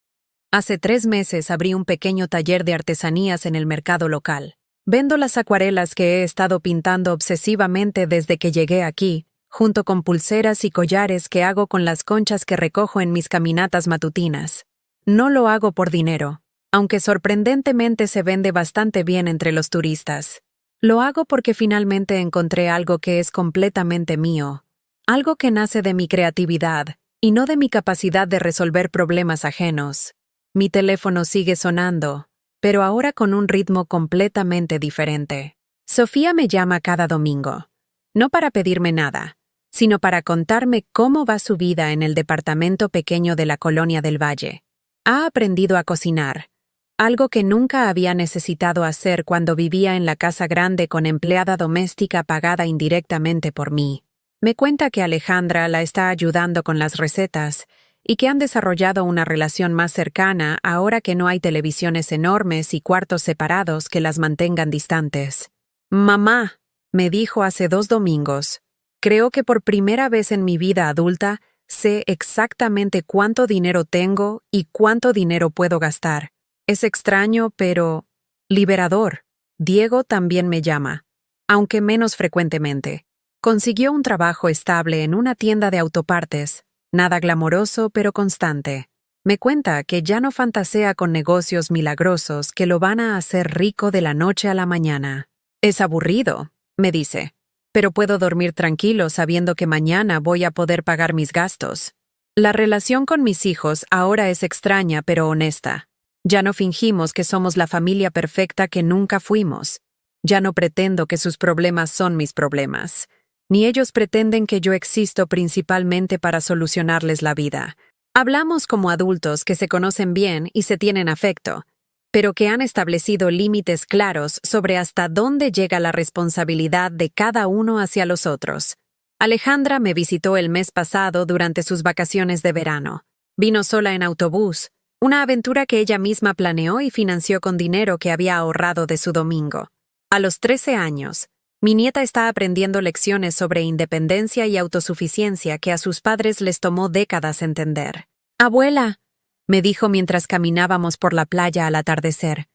Hace 3 meses abrí un pequeño taller de artesanías en el mercado local. Vendo las acuarelas que he estado pintando obsesivamente desde que llegué aquí, junto con pulseras y collares que hago con las conchas que recojo en mis caminatas matutinas. No lo hago por dinero, aunque sorprendentemente se vende bastante bien entre los turistas. Lo hago porque finalmente encontré algo que es completamente mío, algo que nace de mi creatividad y no de mi capacidad de resolver problemas ajenos. Mi teléfono sigue sonando, pero ahora con un ritmo completamente diferente. Sofía me llama cada domingo, no para pedirme nada, sino para contarme cómo va su vida en el departamento pequeño de la Colonia del Valle. Ha aprendido a cocinar, algo que nunca había necesitado hacer cuando vivía en la casa grande con empleada doméstica pagada indirectamente por mí. Me cuenta que Alejandra la está ayudando con las recetas y que han desarrollado una relación más cercana ahora que no hay televisiones enormes y cuartos separados que las mantengan distantes. «Mamá», me dijo hace 2 domingos, «creo que por primera vez en mi vida adulta sé exactamente cuánto dinero tengo y cuánto dinero puedo gastar. Es extraño, pero liberador». Diego también me llama, aunque menos frecuentemente. Consiguió un trabajo estable en una tienda de autopartes, nada glamoroso pero constante. Me cuenta que ya no fantasea con negocios milagrosos que lo van a hacer rico de la noche a la mañana. Es aburrido, me dice, pero puedo dormir tranquilo sabiendo que mañana voy a poder pagar mis gastos. La relación con mis hijos ahora es extraña pero honesta. Ya no fingimos que somos la familia perfecta que nunca fuimos. Ya no pretendo que sus problemas son mis problemas. Ni ellos pretenden que yo existo principalmente para solucionarles la vida. Hablamos como adultos que se conocen bien y se tienen afecto, pero que han establecido límites claros sobre hasta dónde llega la responsabilidad de cada uno hacia los otros. Alejandra me visitó el mes pasado durante sus vacaciones de verano. Vino sola en autobús, una aventura que ella misma planeó y financió con dinero que había ahorrado de su domingo. A los 13 años, mi nieta está aprendiendo lecciones sobre independencia y autosuficiencia que a sus padres les tomó décadas entender. «Abuela», me dijo mientras caminábamos por la playa al atardecer,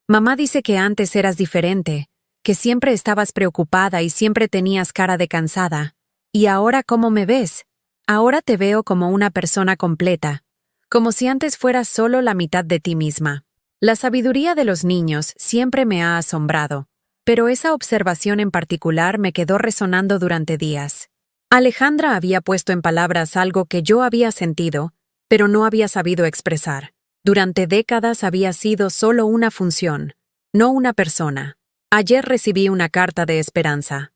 «mamá dice que antes eras diferente, que siempre estabas preocupada y siempre tenías cara de cansada. ¿Y ahora cómo me ves? Ahora te veo como una persona completa, como si antes fueras solo la mitad de ti misma». La sabiduría de los niños siempre me ha asombrado, pero esa observación en particular me quedó resonando durante días. Alejandra había puesto en palabras algo que yo había sentido, pero no había sabido expresar. Durante décadas había sido solo una función, no una persona. Ayer recibí una carta de esperanza.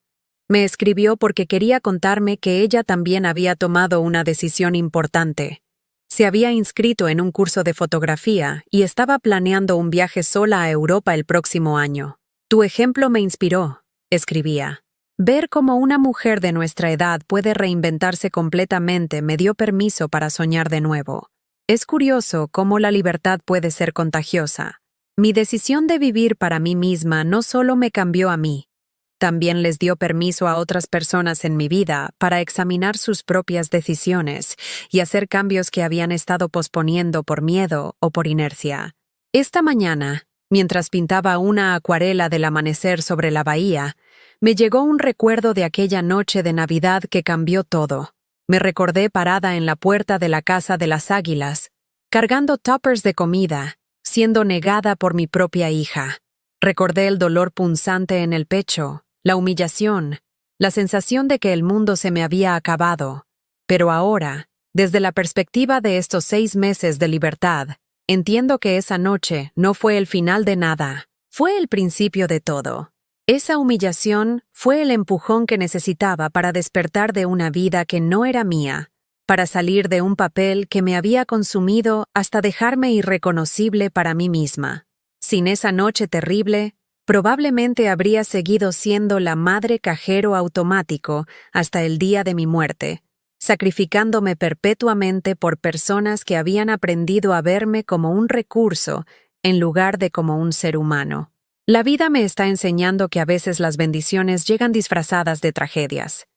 Me escribió porque quería contarme que ella también había tomado una decisión importante. Se había inscrito en un curso de fotografía y estaba planeando un viaje sola a Europa el próximo año. «Tu ejemplo me inspiró», escribía. «Ver cómo una mujer de nuestra edad puede reinventarse completamente me dio permiso para soñar de nuevo. Es curioso cómo la libertad puede ser contagiosa. Mi decisión de vivir para mí misma no solo me cambió a mí, también les dio permiso a otras personas en mi vida para examinar sus propias decisiones y hacer cambios que habían estado posponiendo por miedo o por inercia. Esta mañana, mientras pintaba una acuarela del amanecer sobre la bahía, me llegó un recuerdo de aquella noche de Navidad que cambió todo. Me recordé parada en la puerta de la Casa de las Águilas, cargando tuppers de comida, siendo negada por mi propia hija. Recordé el dolor punzante en el pecho, la humillación, la sensación de que el mundo se me había acabado. Pero ahora, desde la perspectiva de estos 6 meses de libertad, entiendo que esa noche no fue el final de nada, fue el principio de todo. Esa humillación fue el empujón que necesitaba para despertar de una vida que no era mía, para salir de un papel que me había consumido hasta dejarme irreconocible para mí misma. Sin esa noche terrible, probablemente habría seguido siendo la madre cajero automático hasta el día de mi muerte, sacrificándome perpetuamente por personas que habían aprendido a verme como un recurso en lugar de como un ser humano. La vida me está enseñando que a veces las bendiciones llegan disfrazadas de tragedias,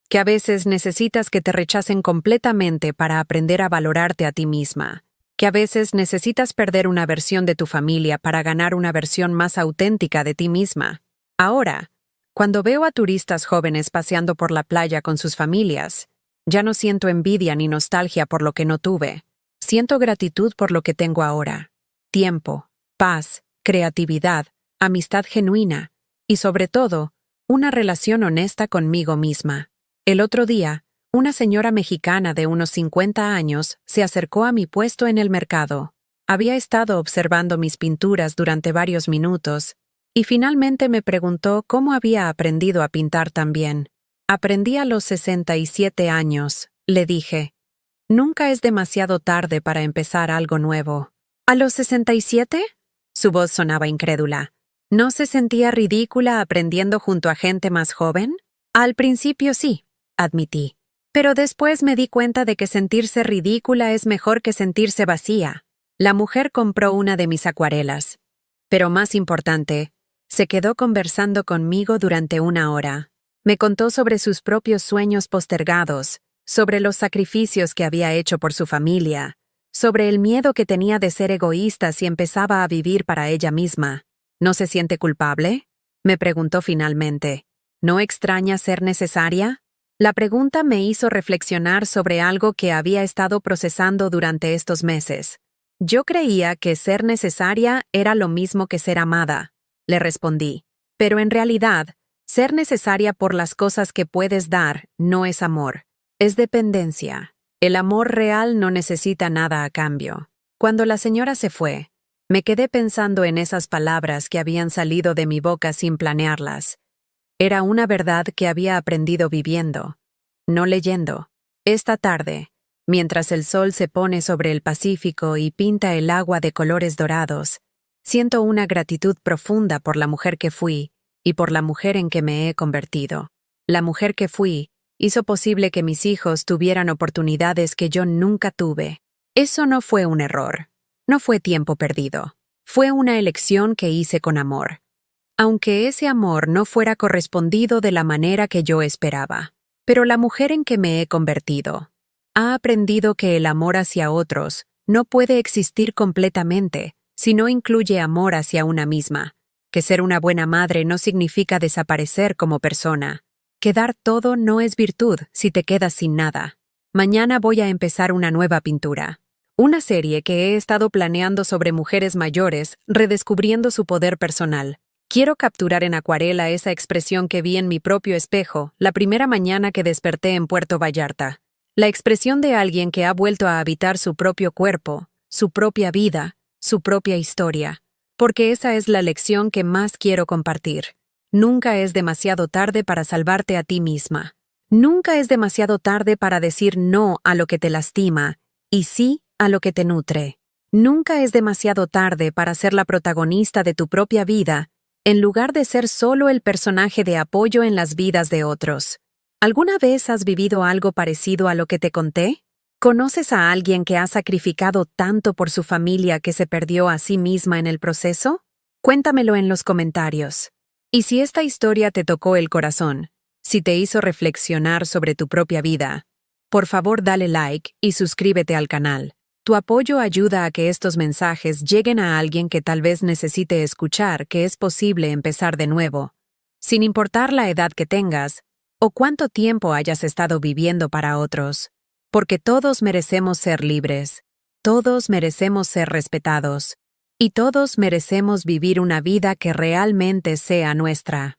que a veces necesitas que te rechacen completamente para aprender a valorarte a ti misma, que a veces necesitas perder una versión de tu familia para ganar una versión más auténtica de ti misma. Ahora, cuando veo a turistas jóvenes paseando por la playa con sus familias, ya no siento envidia ni nostalgia por lo que no tuve. Siento gratitud por lo que tengo ahora. Tiempo, paz, creatividad, amistad genuina y, sobre todo, una relación honesta conmigo misma. El otro día, una señora mexicana de unos 50 años se acercó a mi puesto en el mercado. Había estado observando mis pinturas durante varios minutos y finalmente me preguntó cómo había aprendido a pintar tan bien. «Aprendí a los 67 años», le dije. «Nunca es demasiado tarde para empezar algo nuevo». «¿A los 67?» Su voz sonaba incrédula. ¿No se sentía ridícula aprendiendo junto a gente más joven? Al principio sí, admití. Pero después me di cuenta de que sentirse ridícula es mejor que sentirse vacía. La mujer compró una de mis acuarelas. Pero más importante, se quedó conversando conmigo durante 1 hora. Me contó sobre sus propios sueños postergados, sobre los sacrificios que había hecho por su familia, sobre el miedo que tenía de ser egoísta si empezaba a vivir para ella misma. ¿No se siente culpable?, me preguntó finalmente. ¿No extraña ser necesaria? La pregunta me hizo reflexionar sobre algo que había estado procesando durante estos meses. Yo creía que ser necesaria era lo mismo que ser amada, le respondí. Pero en realidad, ser necesaria por las cosas que puedes dar no es amor, es dependencia. El amor real no necesita nada a cambio. Cuando la señora se fue, me quedé pensando en esas palabras que habían salido de mi boca sin planearlas. Era una verdad que había aprendido viviendo, no leyendo. Esta tarde, mientras el sol se pone sobre el Pacífico y pinta el agua de colores dorados, siento una gratitud profunda por la mujer que fui y por la mujer en que me he convertido. La mujer que fui hizo posible que mis hijos tuvieran oportunidades que yo nunca tuve. Eso no fue un error, no fue tiempo perdido. Fue una elección que hice con amor, aunque ese amor no fuera correspondido de la manera que yo esperaba. Pero la mujer en que me he convertido ha aprendido que el amor hacia otros no puede existir completamente si no incluye amor hacia una misma, que ser una buena madre no significa desaparecer como persona, que dar todo no es virtud si te quedas sin nada. Mañana voy a empezar una nueva pintura. Una serie que he estado planeando sobre mujeres mayores redescubriendo su poder personal. Quiero capturar en acuarela esa expresión que vi en mi propio espejo la primera mañana que desperté en Puerto Vallarta. La expresión de alguien que ha vuelto a habitar su propio cuerpo, su propia vida, su propia historia. Porque esa es la lección que más quiero compartir. Nunca es demasiado tarde para salvarte a ti misma. Nunca es demasiado tarde para decir no a lo que te lastima y sí a lo que te nutre. Nunca es demasiado tarde para ser la protagonista de tu propia vida, en lugar de ser solo el personaje de apoyo en las vidas de otros. ¿Alguna vez has vivido algo parecido a lo que te conté? ¿Conoces a alguien que ha sacrificado tanto por su familia que se perdió a sí misma en el proceso? Cuéntamelo en los comentarios. Y si esta historia te tocó el corazón, si te hizo reflexionar sobre tu propia vida, por favor dale like y suscríbete al canal. Tu apoyo ayuda a que estos mensajes lleguen a alguien que tal vez necesite escuchar que es posible empezar de nuevo, sin importar la edad que tengas o cuánto tiempo hayas estado viviendo para otros, porque todos merecemos ser libres, todos merecemos ser respetados, y todos merecemos vivir una vida que realmente sea nuestra.